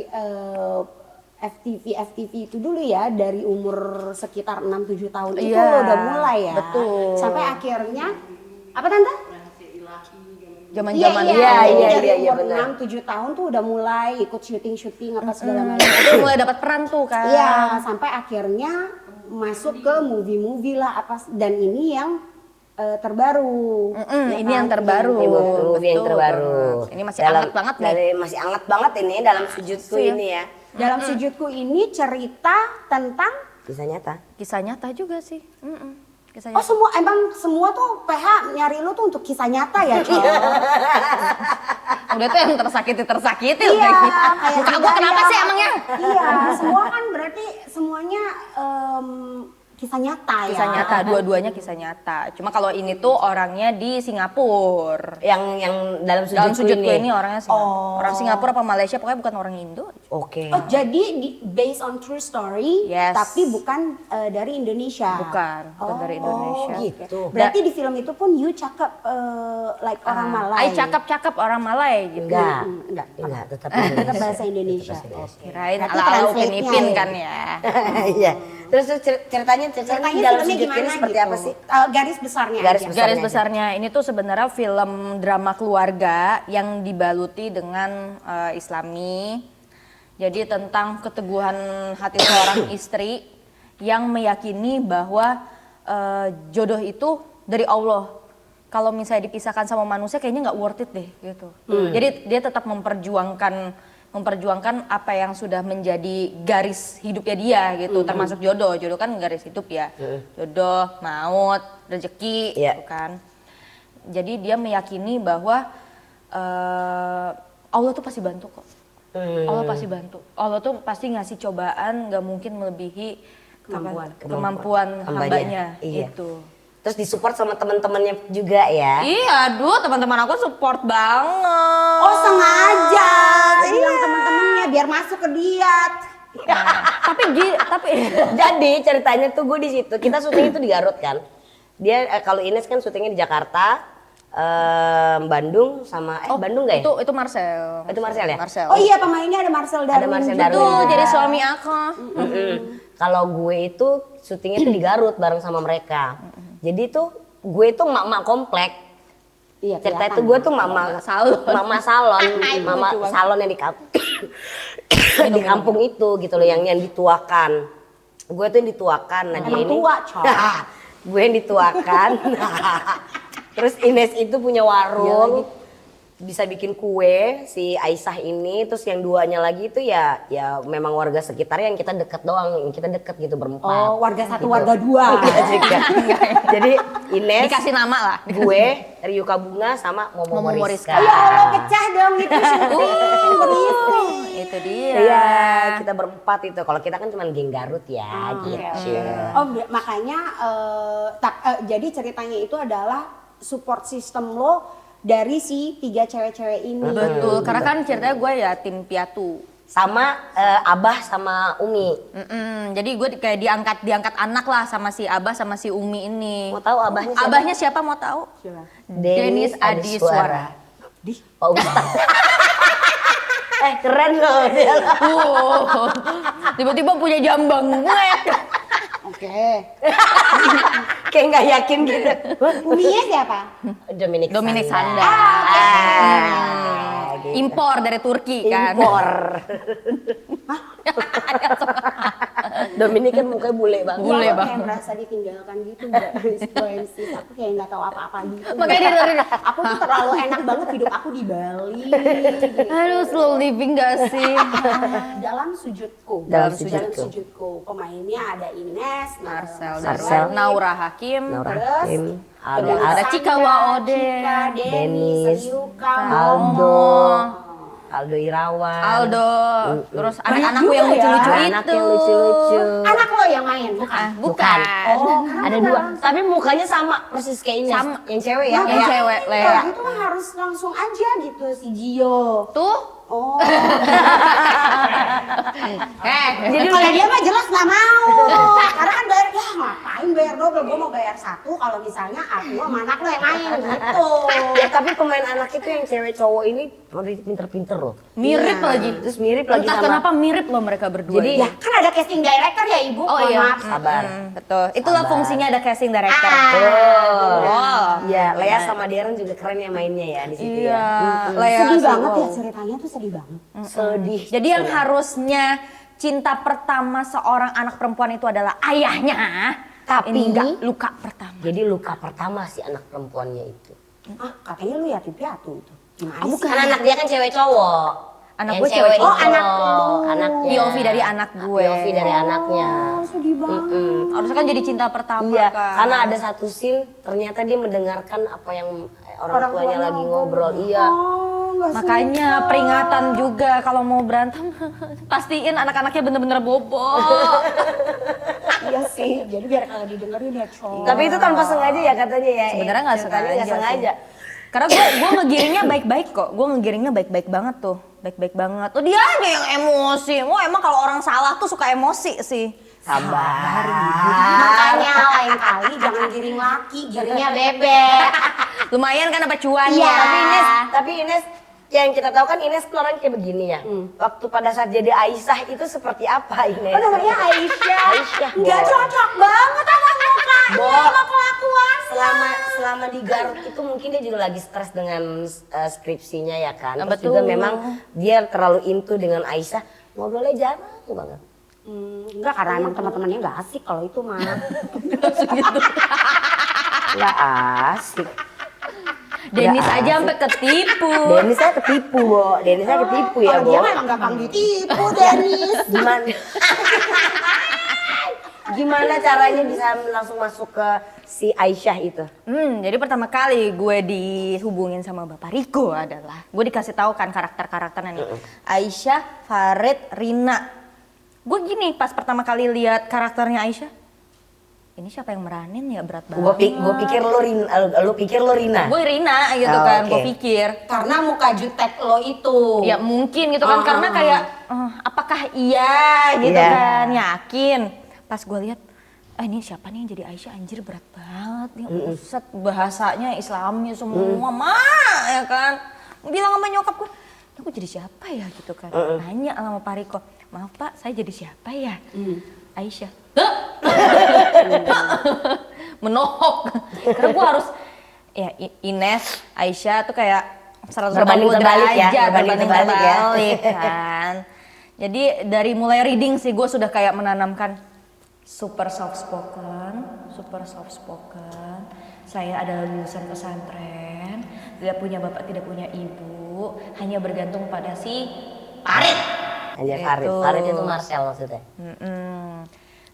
FTV itu dulu ya, dari umur sekitar 6-7 tahun itu Iya, lo udah mulai ya. betul. Sampai akhirnya apa tante? Zaman-zaman Jadi dari iya, umur benar. 6-7 tahun tuh udah mulai ikut syuting apa segala macam. itu mulai dapat peran tuh kan. Iya, sampai akhirnya masuk ke movie lah apa dan ini yang terbaru. Ini yang terbaru. Movie yang Betul terbaru. banget. Ini masih hangat banget nih. Masih hangat banget ini dalam sujudku Iya. ini ya. Dalam sujudku ini cerita tentang Kisah nyata. Kisah nyata juga sih. Kisah oh nyata. semua tuh PH nyari lu tuh untuk kisah nyata ya, Cok. Udah tuh yang tersakiti Iya, udah gitu. kayak Muka gua kenapa sih emangnya? Iya, semua kan berarti semuanya kisah nyata ya. Kisah nyata, dua-duanya kisah nyata. Cuma kalau ini tuh orangnya di Singapura. Yang dalam Dalam sujudku sujudku ini. ini orangnya Singapura. Orang Singapura apa Malaysia, pokoknya bukan orang Indo. Oke. Oh, jadi based on true story, Yes. tapi bukan dari Indonesia. Bukan dari Indonesia. Gitu. Berarti di film itu pun you cakep like orang Malay. Cakep-cakep orang Malay gitu. Enggak. Enggak, tetap Tetap bahasa Indonesia. Kirain Berarti ala-ala translate-nya Upin-Ipin ya. kan ya. Iya. Terus ceritanya Ceritanya dalam filmnya sujudku ini gimana seperti gitu? apa sih? Garis besarnya Garis aja. besar. Garis besarnya ini tuh sebenarnya film drama keluarga yang dibaluti dengan Islami. Jadi tentang keteguhan hati seorang istri yang meyakini bahwa jodoh itu dari Allah. Kalau misalnya dipisahkan sama manusia kayaknya nggak worth it deh gitu. Jadi dia tetap memperjuangkan apa yang sudah menjadi garis hidupnya dia gitu, termasuk jodoh. Jodoh kan garis hidup ya. Jodoh, maut, rezeki gitu kan. Jadi dia meyakini bahwa Allah tuh pasti bantu kok. Allah pasti bantu. Allah tuh pasti ngasih cobaan, nggak mungkin melebihi kemampuan hambanya. Iya. Gitu. Terus disupport sama teman-temannya juga ya. Iya, aduh teman-teman aku support banget. Oh sengaja bilang teman-temannya biar masuk ke diet. Tapi Jadi ceritanya tuh gue di situ. Kita syuting itu di Garut kan. Dia kalau Ines kan syutingnya di Jakarta, Bandung sama Bandung nggak ya? Itu Marcel. Itu Marcel ya? Marcel. Oh iya pemainnya ada Marcel Darwin. Ada Marcel juga. Darwin. Tuh jadi suami aku. Kalau gue itu syutingnya tuh di Garut bareng sama mereka. Jadi tuh gue tuh mak-mak komplek. Iya, Cerita kelihatan. itu gue tuh mama salon. mama salon, mama salon yang di kampung, di kampung itu gitu loh, yang dituakan. Gue tuh yang dituakan. Nah dia Emang ini tua, Cok. gue yang dituakan. Terus Ines itu punya warung, bisa bikin kue si Aisyah ini. Terus yang duanya lagi itu ya memang warga sekitar yang kita deket doang, yang kita deket gitu berempat. Oh warga satu Gitu. warga dua. Jadi Ines, Dikasih nama lah. gue, Ryuka Bunga sama Momo Momo Moriska. Moriska. Ya Allah pecah dong itu syuting berisi. Itu dia. Iya, kita berempat itu. Kalau kita kan cuma geng Garut ya, gitu. Oh makanya jadi ceritanya itu adalah support system lo dari si 3 cewek-cewek ini. Betul, karena kan ceritanya gue ya tim piatu. Sama Abah sama Umi. Jadi gue kayak diangkat anak lah sama si Abah sama si Umi ini. Mau tahu abahnya siapa? Abahnya siapa mau tahu? Dennis Adiswara. Pak Ustadz. Keren loh dia. Tiba-tiba punya jambang. Oke. Kayak nggak yakin gitu. Uminya siapa? Dominic Sanda. Gitu. Impor dari Turki kan. Impor. Dominic kan mukanya bule banget. Bule Iya, aku banget. kayak merasa ditinggalkan gitu guys, Francis. Aku kayak nggak tahu apa-apa gitu. Makanya dia Aku tuh terlalu enak banget hidup aku di Bali. Gitu. aduh slow living gak sih? Dalam sujudku. Dalam sujudku. sujudku. Pemainnya ada Ines, Marcel, Marcel. Naura Hakim, Naura Terus, Hakim, ada ada Cika Waode, Cika, Denis, Denis, Ryuka, Aldo, Aldo Irawan, Aldo, terus Banyak anak-anakku juga yang ya. lucu-lucu anak itu. yang lucu-lucu. Anak lo yang main, bukan? Ah, bukan. Oh, Ada dua, tapi mukanya sama persis kayak Ines. Sama. Yang cewek ya. Yang kayak- cewek, Lea. Kalau gitu mah harus langsung aja gitu si Gio. Tuh, Oh. jadi Kalau dia mah jelas nggak mau. Karena kan bayar, ya ngapain bayar double? Gue mau bayar satu kalau misalnya aku sama anak lo yang main gitu. Ya, tapi pemain anak itu yang cewek cowok ini pinter-pinter loh. mirip Iya. lagi. Terus mirip lagi Entah sama. kenapa mirip loh mereka berdua. Jadi, ini. Ya kan ada casting director ya ibu. Oh Mohon iya, maaf. Sabar. Betul. Itulah Sabar. fungsinya ada casting director. Oh. Iya, Lea sama Darren juga keren ya mainnya ya di situ Iya, ya. Lea Sedih sih, banget wow. ya ceritanya tuh sedih banget. Sedih. Jadi yang harusnya cinta pertama seorang anak perempuan itu adalah ayahnya. Tapi- ini enggak luka pertama. Jadi luka pertama si anak perempuannya itu. Ah katanya lu yatim piatu itu. Gimana sih? Kan anak dia kan cewek cowok. Anak Yang gue cewek itu, Oh, anak lu. anaknya. POV dari anak gue. POV dari anaknya. Oh, sedih banget. Harusnya kan jadi cinta pertama Iya, kan. karena ada satu scene ternyata dia mendengarkan apa yang orang tuanya lagi ngobrol. Iya. Oh, nggak Makanya suka. peringatan juga kalau mau berantem pastiin anak-anaknya bener-bener bobo. Iya sih. Jadi biar kalau didengerin ya cowok. Tapi itu tanpa sengaja ya katanya ya. Sebenarnya nggak Ceritanya nggak sengaja sengaja. Karena gue ngegiringnya baik-baik kok. Gue ngegiringnya baik-baik banget tuh. Baik-baik banget. Tuh dia aja yang emosi. Oh emang kalau orang salah tuh suka emosi sih. Sabar. Makanya lain kali jangan giring laki, giringnya bebek. Lumayan kan dapat cuannya. Iya. Tapi Ines yang kita tahu kan Ines tuh orang kayak begini ya. Waktu pada saat jadi Aisyah itu seperti apa Ines? Oh namanya Aisyah. Aisyah, Nggak Bo. cocok banget sama mukanya, Bo. sama kelakuan. Selama di Garut itu mungkin dia juga lagi stres dengan skripsinya ya kan. Nah, Terus betul. juga memang dia terlalu into dengan Aisyah. Ngobrolnya jarang banget. Enggak, karena emang teman-temannya nggak asik kalau itu mah. Nggak asik. Denis Nggak aja sampai ketipu. Denisnya ketipu, Bo. Denisnya ketipu ya, Kalau Bo. dia mah emang gampang ditipu, Denis. Gimana? Gimana caranya bisa langsung masuk ke si Aisyah itu? Jadi pertama kali gue dihubungin sama Bapak Riko adalah gue dikasih tahu kan karakter-karakternya nih. Aisyah, Farid, Rina. Gue gini pas pertama kali lihat karakternya Aisyah. Ini siapa yang meranin ya, berat banget. Gue pikir lu pikir lo Rina. Gue Rina gitu Oh, kan, oke. gue pikir. Karena muka jutek lo itu. Ya mungkin gitu kan, karena kayak apakah iya gitu Iya. kan, yakin. Pas gue lihat, ini siapa nih yang jadi Aisyah, anjir berat banget nih, Ustad bahasanya Islamnya semua, ya kan. Bilang sama nyokap gue, ini gue jadi siapa ya gitu kan. Nanya sama Pak Riko, maaf Pak saya jadi siapa ya? Aisyah. Menohok. Karena gue harus, ya Ines, Aisyah tuh kayak 180 Berbanding terbalik ya, derajat, berbanding terbalik ya. terbalik kan. Jadi dari mulai reading sih gue sudah kayak menanamkan super soft spoken. Saya adalah lulusan pesantren, tidak punya bapak, tidak punya ibu, hanya bergantung pada si Farid. Anjir Gitu. Farid. Farid itu Marcel maksudnya.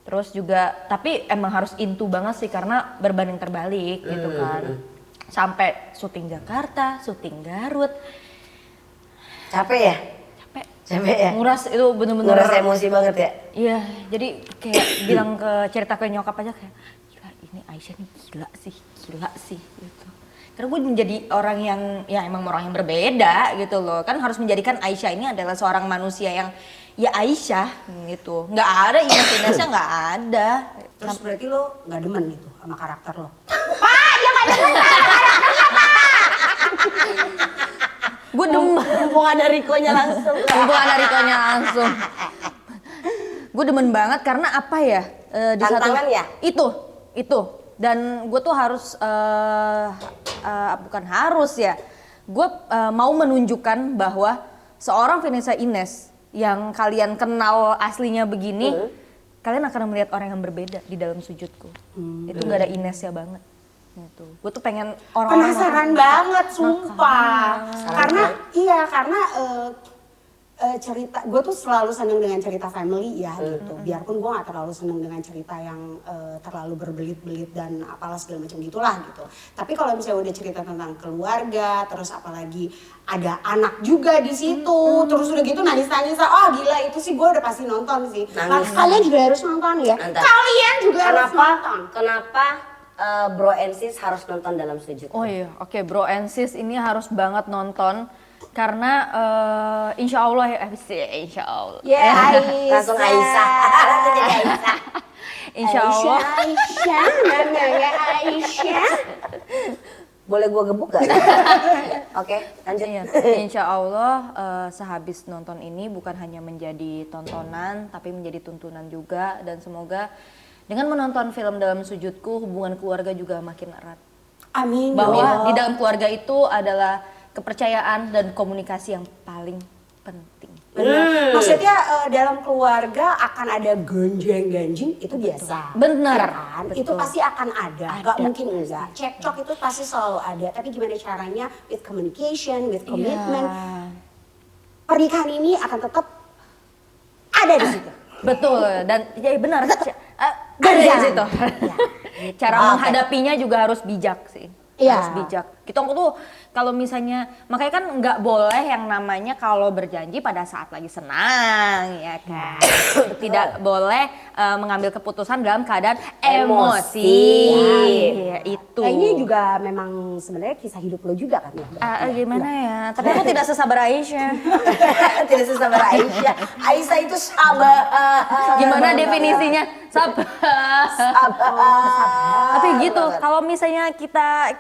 Terus juga, tapi emang harus into banget sih karena berbanding terbalik gitu kan. Sampai syuting Jakarta, syuting Garut, Capek ya? Capek ya? nguras itu bener-bener. Nguras emosi banget ya? Iya, jadi kayak bilang cerita ke nyokap aja kayak, gila ini Aisyah nih gila sih gitu. Karena gue menjadi orang yang, ya emang orang yang berbeda gitu loh. Kan harus menjadikan Aisyah ini adalah seorang manusia yang, ya Aisyah gitu. Nggak ada, Inesnya nggak ada. Terus berarti lo nggak demen gitu sama karakter lo? Gue demen. Mumpung ada Rikonya langsung. Mumpung ada Rikonya langsung. Gue demen banget karena apa ya? Tantangan ya? Itu. Dan gue tuh harus, bukan harus ya. Gue mau menunjukkan bahwa seorang Vanessa Ines yang kalian kenal aslinya begini, kalian akan melihat orang yang berbeda di dalam sujudku. Itu gak ada Inesnya banget. Gitu. Gue tuh pengen orang-orang Penasaran banget, sumpah. Karena cerita, gue tuh selalu seneng dengan cerita family ya gitu. Biarpun gue gak terlalu seneng dengan cerita yang terlalu berbelit-belit dan apalah segala macam gitulah gitu. Tapi kalau misalnya udah cerita tentang keluarga, terus apalagi ada anak juga di situ, terus udah gitu nangis-nangis, oh gila itu sih gue udah pasti nonton sih. Kalian juga harus nonton ya. Nonton. Kalian juga harus nonton. Kenapa Bro and Sis harus nonton dalam sujud? Oh iya, oke, Bro and Sis ini harus banget nonton karena insya Allah ya, insya Allah. Langsung Aisyah. Langsung jadi Aisyah. Insya Allah. Aisyah, namanya Aisyah. Boleh gua gebuk gak? Oke, lanjut. Iya, insya Allah sehabis nonton ini bukan hanya menjadi tontonan tapi menjadi tuntunan juga, dan semoga dengan menonton film dalam sujudku hubungan keluarga juga makin erat. Amin. Bahwa di dalam keluarga itu adalah kepercayaan dan komunikasi yang paling penting. Benar. Maksudnya dalam keluarga akan ada gonjang-ganjing, itu biasa. Benar. Ya kan? Betul. Itu pasti akan ada. Gak mungkin enggak. Cekcok itu pasti selalu ada. Tapi gimana caranya with communication, with commitment. Pernikahan ini akan tetap ada di situ. Betul, dan ya benar. Ada Berjalan. di situ. Ya. Cara menghadapinya juga harus bijak sih. Iya. Harus bijak. Kita tuh kalau misalnya, makanya kan nggak boleh yang namanya kalau berjanji pada saat lagi senang, ya kan. Tidak boleh mengambil keputusan dalam keadaan emosi. Ya, itu. Ini juga memang sebenarnya kisah hidup lo juga kan ya? Gimana ya? Tapi aku tidak sesabar Aisyah. Tidak sesabar Aisyah. Aisyah itu sabar. Gimana definisinya? Sabar. Tapi gitu, kalau misalnya kita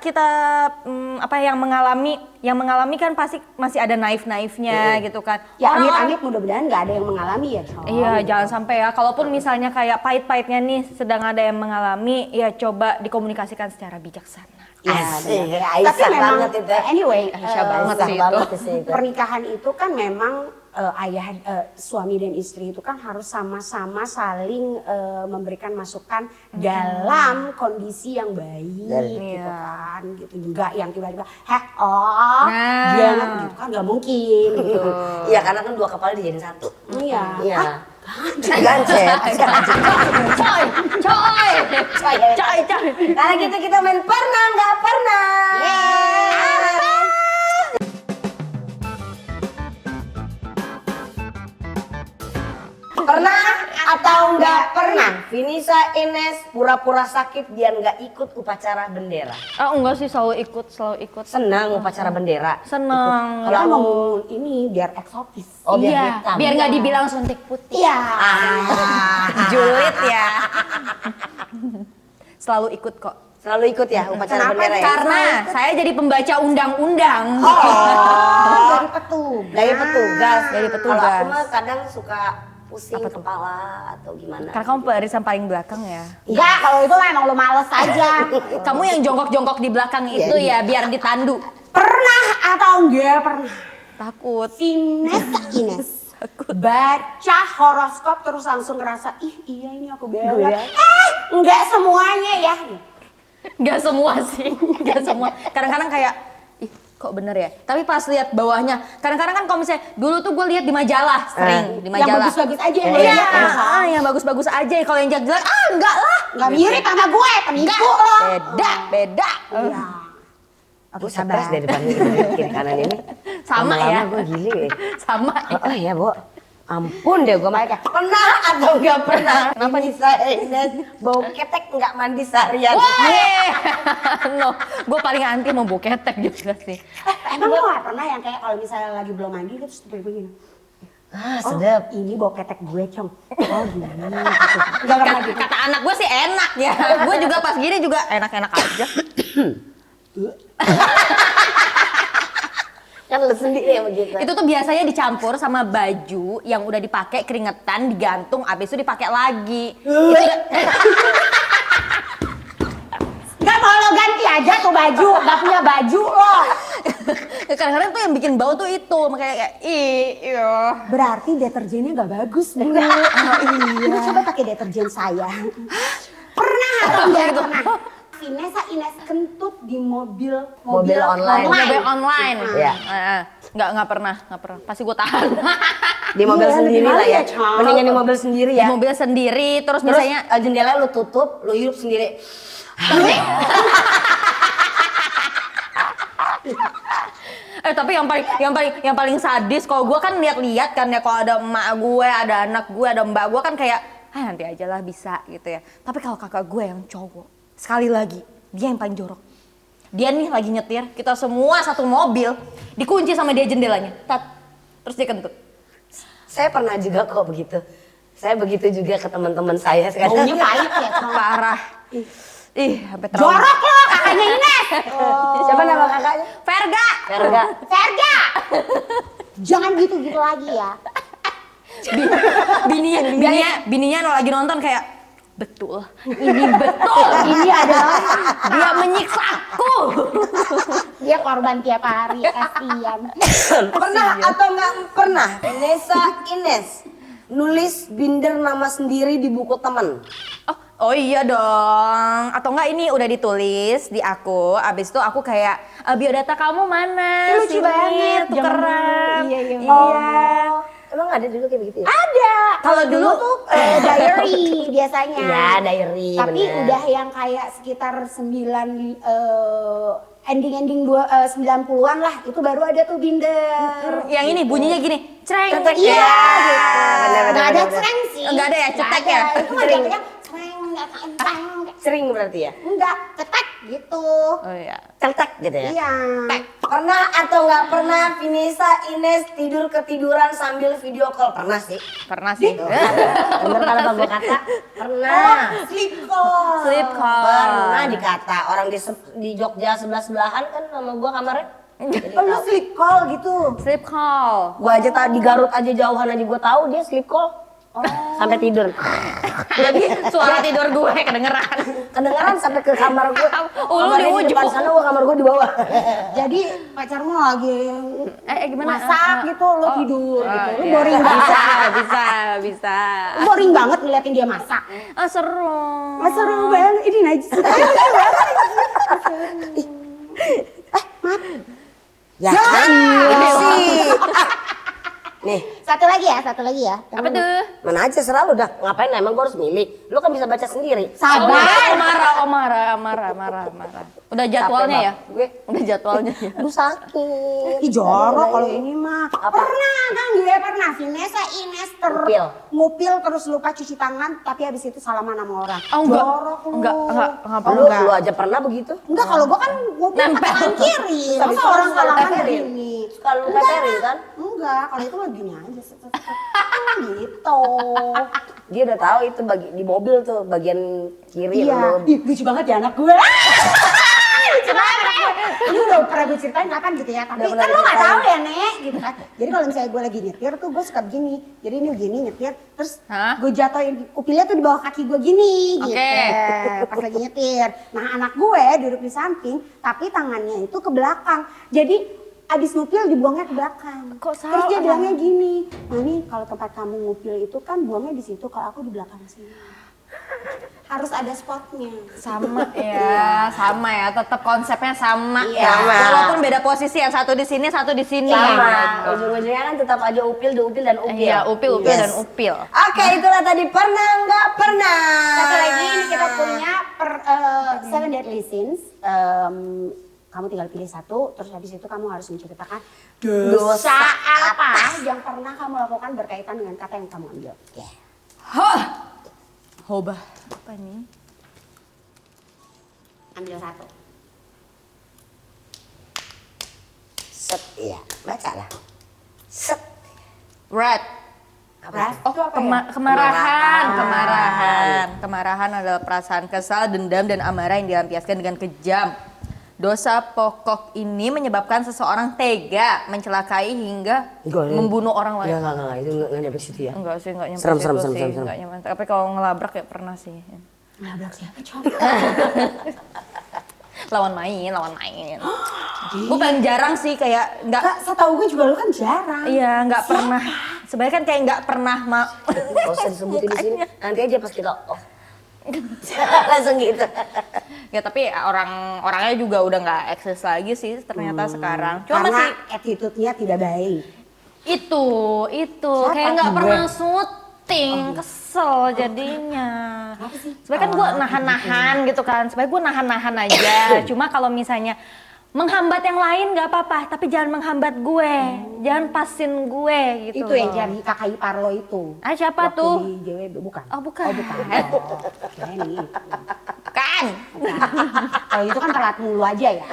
apa yang mengalami kan pasti masih ada naif-naifnya gitu kan. Ya amit-amit mudah-mudahan nggak ada yang mengalami ya. Iya, jangan sampai ya. Kalaupun misalnya kayak pahit-pahitnya nih sedang ada yang mengalami, ya coba dikomunikasikan secara bijaksana. Asik, Tapi Aisyah memang banget itu. anyway, Aisyah banget sih itu. pernikahan itu kan memang suami dan istri itu kan harus sama-sama saling memberikan masukan dalam kondisi yang baik gitu kan, gitu. Enggak yang tiba-tiba jangan gitu kan, nggak mungkin gitu. Iya, karena kan dua kepala dijadiin satu. Iya. Iya. Gancet. Coy. Karena gitu kita main pernah nggak pernah. Pernah atau nggak pernah Vinisa Ines pura-pura sakit biar nggak ikut upacara bendera? Enggak sih, selalu ikut. Senang upacara bendera? Seneng. Kalau mau ini biar eksotis. Oh, biar Iya, hitam. biar nggak dibilang suntik putih. Iya. Julid ya. Selalu ikut kok. Selalu ikut ya upacara Kenapa? bendera ya? Karena saya jadi pembaca undang-undang. Dari petugas. Dari petugas. Kalau aku mah kadang suka pusing kepala atau gimana. Karena kamu barisan paling belakang ya. Enggak, kalau itu emang lo males aja. Kamu yang jongkok-jongkok di belakang itu ya biar ditandu. Pernah atau enggak pernah? Takut. Ines baca horoskop terus langsung ngerasa, ih iya ini aku banget. Enggak semuanya ya. Gak semua sih, gak semua. Kadang-kadang kayak, ih kok bener ya. Tapi pas lihat bawahnya, kadang-kadang kan kalau misalnya dulu tuh gue lihat di majalah, sering di Yang majalah. bagus-bagus aja yang Iya, banyak. yang bagus-bagus aja. Kalau yang jelek-jelek, enggak lah. Enggak mirip sama gue, penipu lo. Beda. Iya. Aku stres dari depan kiri kanan ini. Sama Lama-lama ya. gue gili ya. Sama ya. Oh iya, Bu. Ampun deh, gue kayak pernah atau nggak pernah. Kenapa nih saya bau ketek nggak mandi seharian? Woi, no, gue paling anti mau bau ketek juga sih. Emang lo gak pernah yang kayak kalau misalnya lagi belum mandi terus begini? Ah, sedap. Ini bau ketek gue, Cong. Oh gini. Gak pernah gitu. Kata anak gue sih enak ya. Gue juga pas gini juga enak-enak aja. Kan lu sendiri ya begitu. Itu tuh biasanya dicampur sama baju yang udah dipakai keringetan, digantung, abis itu dipakai lagi. Itu Gak mau lo ganti aja tuh baju, gak punya baju lo. Kadang-kadang tuh yang bikin bau tuh itu, makanya kayak iya. Berarti deterjennya nggak bagus, Bu. Oh iya. Coba pakai deterjen saya. Pernah atau enggak pernah? Vanessa Ines kentut di mobil online. Mobil online. Iya. Nggak pernah. Pasti gue tahan. Di mobil Iya, sendiri lebih lah ya. malu ya, Cong. Mendingan di mobil sendiri Di ya. mobil sendiri, terus Terus misalnya jendela lu tutup, lu hirup sendiri. tapi yang paling sadis kalau gue kan lihat-lihat kan ya, kalau ada emak gue, ada anak gue, ada mbak gue kan kayak nanti aja lah bisa gitu ya. Tapi kalau kakak gue yang cowok, sekali lagi dia yang paling jorok. Dia nih lagi nyetir, kita semua satu mobil, dikunci sama dia jendelanya. Terus dia kentut. Saya pernah juga kok begitu. Saya begitu juga ke teman-teman saya sekarang. Baunya pahit ya, Cong. Parah. Ih, sampai trauma. Jorok lo kakaknya Ines. Siapa nama kakaknya? Verga. Verga. Jangan gitu-gitu lagi ya. Bininya lagi nonton kayak betul, ini adalah dia menyiksaku. Dia korban tiap hari, kasihan. Pernah atau nggak pernah Vanessa Ines nulis binder nama sendiri di buku teman? Oh iya dong. Atau enggak ini udah ditulis di aku. Abis itu aku kayak biodata kamu mana? Lucu Sini, banget, tukeran. Iya. Emang ada dulu kayak begitu ya? Ada. Kalau dulu tuh diary biasanya. Iya, diary, Tapi bener. udah yang kayak sekitar 90-an lah, itu baru ada tuh binder. Yang ini bunyinya gini, cereng. Iya gitu. Bener, Nggak ada bener. cereng sih. Nggak ada ya, cetek Nggak ya? ada. Itu mah jatuhnya cereng, enteng. Sering berarti ya? Enggak, cetek gitu. Oh iya. Celtek gitu ya? Iya. Pernah atau nggak pernah Vanessa Ines tidur ketiduran sambil video call? Pernah sih. Pernah sih. Bener kan apa gue kata? Pernah. Sleep call. Sleep call. Pernah dikata orang di Jogja sebelah-sebelahan kan sama gue kamarnya. Jadi Oh, lu sleep call gitu. Sleep call. gue aja tadi Garut aja jauhan aja gue tahu dia sleep call. Sampai tidur. Jadi suara tidur gue kedengeran. Kedengeran sampai ke kamar gue. Lu di ujung. depan sana, gue kamar gue di bawah. Jadi pacarmu lagi Gimana? masak gitu, lu tidur gitu. Lu Iya. boring banget. Bisa. Lu boring banget ngeliatin dia masak. Seru. Mas seru banget, ini najis. Ya sih. Nih, Satu lagi ya. Apa tuh? mana aja selalu dah. Ngapain emang gue harus milih? Lu kan bisa baca sendiri. Sabar. Marah. Udah jadwalnya ya? Gue. Udah jadwalnya ya? Lu sakit. Ih jorok kalau ini mah. Apa? Pernah kan gue pernah Vanessa Ines ngupil terus lupa cuci tangan tapi habis itu salaman sama orang. Oh enggak. Jorok lu. Enggak. Lu aja pernah begitu? Enggak, kalau gua kan ngupil pakai tangan kiri. Masa orang salaman begini? Kalau lu peperin kan? Enggak, kalau itu mah gini aja. Gitu. Dia udah tahu itu di mobil tuh bagian kiri. Iya. lu. Ih, lucu banget ya anak gue. Lucu banget. Ini udah pernah gue ceritain kapan gitu ya. Tapi Udah pernah kan lu gak diceritain. tahu ya, Nek. Gitu kan. Jadi kalau misalnya gue lagi nyetir tuh gue suka begini. Jadi ini begini nyetir. Terus Hah? gue jatuhin upilnya tuh di bawah kaki gue gini. Gitu. Oke. Pas lagi nyetir. Nah anak gue duduk di samping. Tapi tangannya itu ke belakang. Jadi abis ngupil dibuangnya ke belakang. Kok Terus dia salah? bilangnya gini, Mami kalau tempat kamu ngupil itu kan buangnya di situ, kalau aku di belakang sini. Harus ada spotnya. Sama ya. Tetap konsepnya sama Iya. ya. Sama. Walaupun beda posisi, yang satu di sini, satu di sini. Sama. Ujung-ujungnya kan tetap aja upil dan upil. Iya, upil Yes. dan upil. Oke, itulah tadi pernah nggak pernah. Satu lagi ini kita punya Seven Deadly Sins. Kamu tinggal pilih satu, terus habis itu kamu harus menceritakan dosa apa yang pernah kamu lakukan berkaitan dengan kata yang kamu ambil. Ya. Hobah. Apa nih? Ambil satu. Set, iya, baca lah. Set. Red. Apa? Itu apa ya? Kemarahan adalah perasaan kesal, dendam, dan amarah yang dilampiaskan dengan kejam. Dosa pokok ini menyebabkan seseorang tega, mencelakai hingga Enggak, membunuh orang lain. Enggak, itu enggak nyampe situ ya. Enggak sih, enggak nyampe Serem, situ serem, sih, serem. enggak nyampe. Tapi kalau ngelabrak ya pernah sih. Nabrak siapa, Cok? Lawan main. Gue paling jarang sih kayak nggak. Kak, setahu gue juga lu kan jarang. Iya, nggak pernah. Sebenarnya kan kayak nggak pernah Gak usah disebutin di sini. Nanti aja pas kita off. Langsung gitu. Ya tapi orangnya juga udah nggak eksis lagi sih ternyata sekarang. Cuma Karena masih attitude-nya tidak baik. itu Siapa kayak nggak gue? pernah syuting, kesel jadinya. Sebenarnya kan gue nahan-nahan gitu kan. Sebenarnya gue nahan-nahan aja. Cuma kalau misalnya menghambat yang lain nggak apa-apa, tapi jangan menghambat gue, jangan pasin gue gitu. Itu yang jadi kakak ipar lo itu. Ah siapa Waktu tuh? di JWB, bukan? Oh bukan. Oh, bukan. Oh, kirain itu. Kan. Kalau itu kan telat mulu aja ya.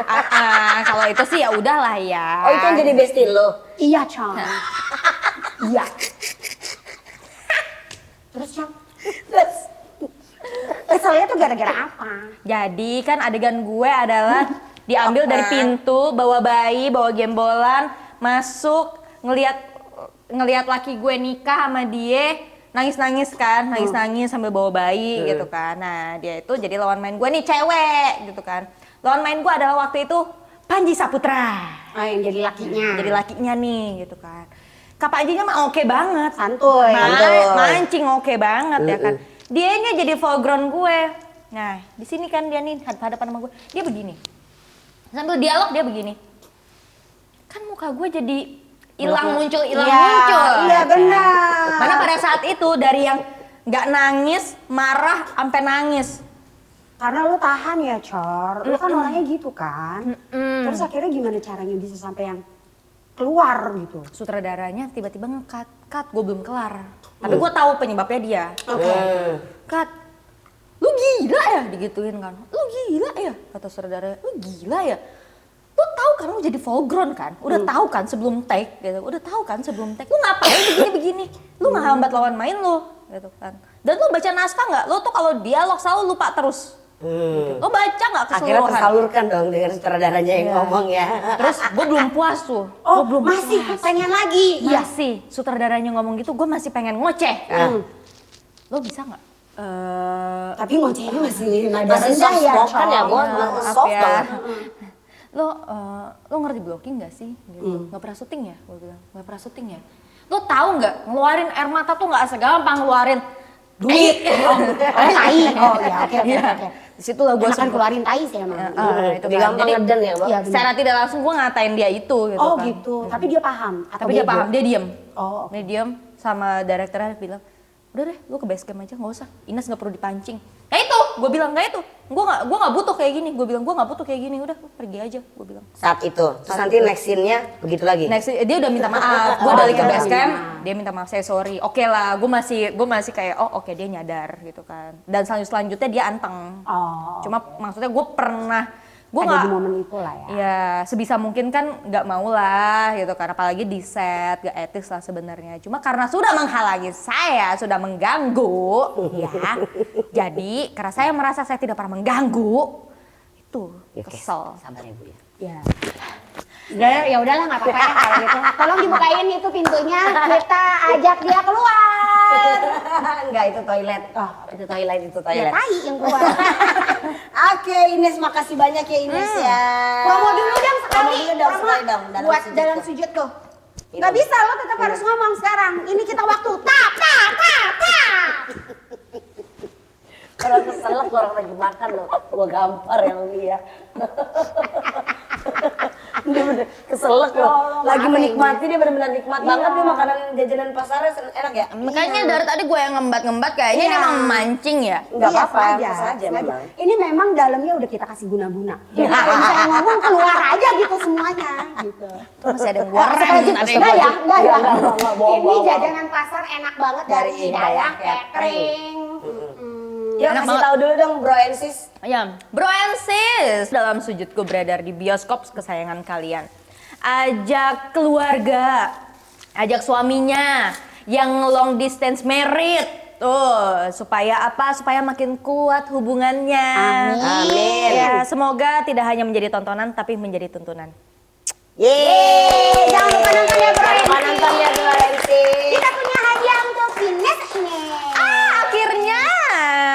Kalau itu sih ya udahlah ya. Oh itu yang jadi bestie lo? Iya, Cong. Iya. Terus, Cong? Terus. Keselnya tuh gara-gara apa? Jadi kan adegan gue adalah diambil dari pintu, bawa bayi, bawa gembolan, masuk, ngelihat laki gue nikah sama dia, nangis-nangis kan, nangis-nangis sambil bawa bayi gitu kan. Nah dia itu jadi lawan main gue nih cewek gitu kan. Lawan main gue adalah waktu itu Panji Saputra. Oh, yang jadi lakinya. Jadi lakinya nih gitu kan. Kak Panjinya mah oke banget. Santuy. Mancing oke banget ya kan. Dianya jadi foreground gue. Nah, di sini kan dia nih hadapan sama gue. Dia begini. Sambil dialog dia begini. Kan muka gue jadi hilang muncul. Iya, benar. Mana pada saat itu dari yang nggak nangis, marah, sampai nangis. Karena lu tahan ya, Cor. Lu kan orangnya gitu kan. Terus akhirnya gimana caranya bisa sampai yang keluar gitu? Sutradaranya tiba-tiba nge-cut. Cut, gue belum kelar. Tapi gue tahu penyebabnya dia. Oke. Cut. Lu gila ya digituin kan. Lu gila ya kata saudara. Lu gila ya. Lu tahu kan lu jadi foreground kan. Udah tahu kan sebelum take gitu. Udah tahu kan sebelum take. Lu ngapain begini-begini? Lu menghambat lawan main lu gitu kan. Dan lu baca naskah nggak? Lu tuh kalau dialog selalu lupa terus. Gitu. Lu baca nggak keseluruhan? Akhirnya tersalurkan dong dengan sutradaranya yang ngomong ya. Terus gue belum puas tuh. Oh, Gua belum masih puas. pengen lagi. Iya. Masih sutradaranya ngomong gitu, gue masih pengen ngoceh. Lo bisa nggak? Tapi ngocehnya masih nada Masih rendah ya, soft kan ya, Cor. gue Maaf soft ya. banget. Lo ngerti blocking gak sih? Gitu. Nggak pernah syuting ya? Gue bilang nggak pernah syuting ya. Lo tahu nggak ngeluarin air mata tuh nggak segampang ngeluarin duit. Tai. Oh ya, oke. Di situ lah gue Gue akan keluarin tai sih emang. itu Lebih kan. gampang Jadi, ngeden ya, Bang. Iya, benar. secara tidak langsung gue ngatain dia itu gitu Oh kan. gitu. Tapi dia paham. Atau Tapi dia bego? paham, dia diem. Oh, oke. Dia diem sama direkturnya bilang, udah deh, lu ke base camp aja, nggak usah. Ines nggak perlu dipancing. Nah itu, gue bilang nggak itu. Gue nggak butuh kayak gini. Gue bilang gue nggak butuh kayak gini. Udah, lu pergi aja. Gue bilang. Saat itu. Terus nanti next scene-nya begitu lagi. Next, dia udah minta maaf. Gue balik ke base camp, dia minta maaf. Saya sorry. Oke lah, gue masih kayak oke dia nyadar gitu kan. Dan selanjutnya dia anteng. Oh. Cuma maksudnya gue Ada nggak. di momen itu lah ya. Ya sebisa mungkin kan nggak mau lah gitu kan, apalagi di set gak etis lah sebenarnya. Cuma karena sudah menghalangi saya, sudah mengganggu ya. Jadi karena saya merasa saya tidak pernah mengganggu, itu Oke, kesel. sabar ya Bu ya. Ya. Udah, ya udahlah nggak apa-apa ya kalau gitu. Tolong dibukain itu pintunya, kita ajak dia keluar. Enggak, itu toilet. Oh. Itu toilet, itu Ya toilet. tai yang keluar. Oke, Ines, makasih banyak ya Ines ya. Promo dulu dong sekali. Promo dulu dong, sekali dong. Buat sujud dalam tuh. sujud tuh. Ini. Nggak bisa, lo tetap harus ngomong sekarang. Ini kita waktu. Tap, tap, tap, tap. Orang keselak, orang lagi makan loh. Gua gampar yang dia. Dia bener keselak loh. Lagi menikmati, dia bener-bener nikmat banget nih makanan jajanan pasarnya enak ya. Makanya dari tadi gue yang ngembat-ngembat kayaknya ini Iya. emang mancing ya. Enggak Iya, apa-apa, sengaja, biasa aja sengaja. memang. Ini memang dalamnya udah kita kasih guna-guna. Jadi kalau misalnya ngomong keluar aja gitu semuanya. Gitu. Masih ada yang goreng, Sengaja. ada yang Enggak ya, enggak ya. Enggak, bohong, Ini bohong. jajanan pasar enak banget dari Dari Hidayah Hidayah Catering. Yuk Enak kasih banget. tahu dulu dong Bro and Sis. Ya, bro and sis, dalam sujudku beredar di bioskop kesayangan kalian. Ajak keluarga, ajak suaminya yang long distance married. Tuh, supaya apa? Supaya makin kuat hubungannya. Amin. Ya, semoga tidak hanya menjadi tontonan tapi menjadi tuntunan. Yeay, Jangan lupa nonton ya, Bro Jangan lupa and nonton ya Bro and Sis. Kita punya hadiah untuk Ines ini. Akhirnya,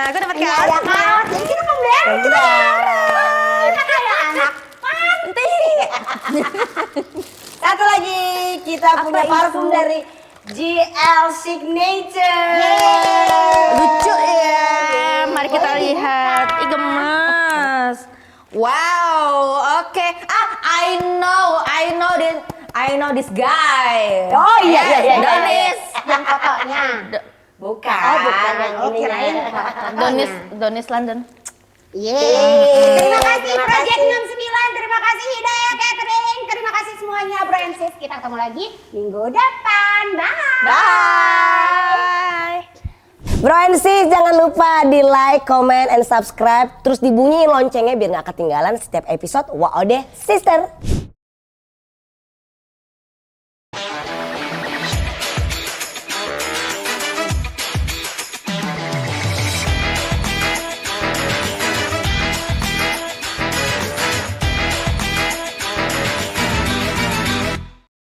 aku dapat Ini ada kaos, jadi kita kembali. Kembali. Kita kayak anak panti. kita punya itu? parfum dari GL Signature. Lucu ya. Mari kita lihat. Ih gemes. Wow, oke. I know this guy. Oh iya. Donis. Yang fotonya. Bukan. Oh bukan. Oh ininya. kirain. Donis London. Yeay. Terima kasih Project 69. Terima kasih Hidayah Catering. Terima kasih semuanya Bro and Sis. Kita ketemu lagi minggu depan. Bye. Bye. Bro and Sis, jangan lupa di like, comment, and subscribe. Terus dibunyiin loncengnya biar gak ketinggalan setiap episode WOD Sister.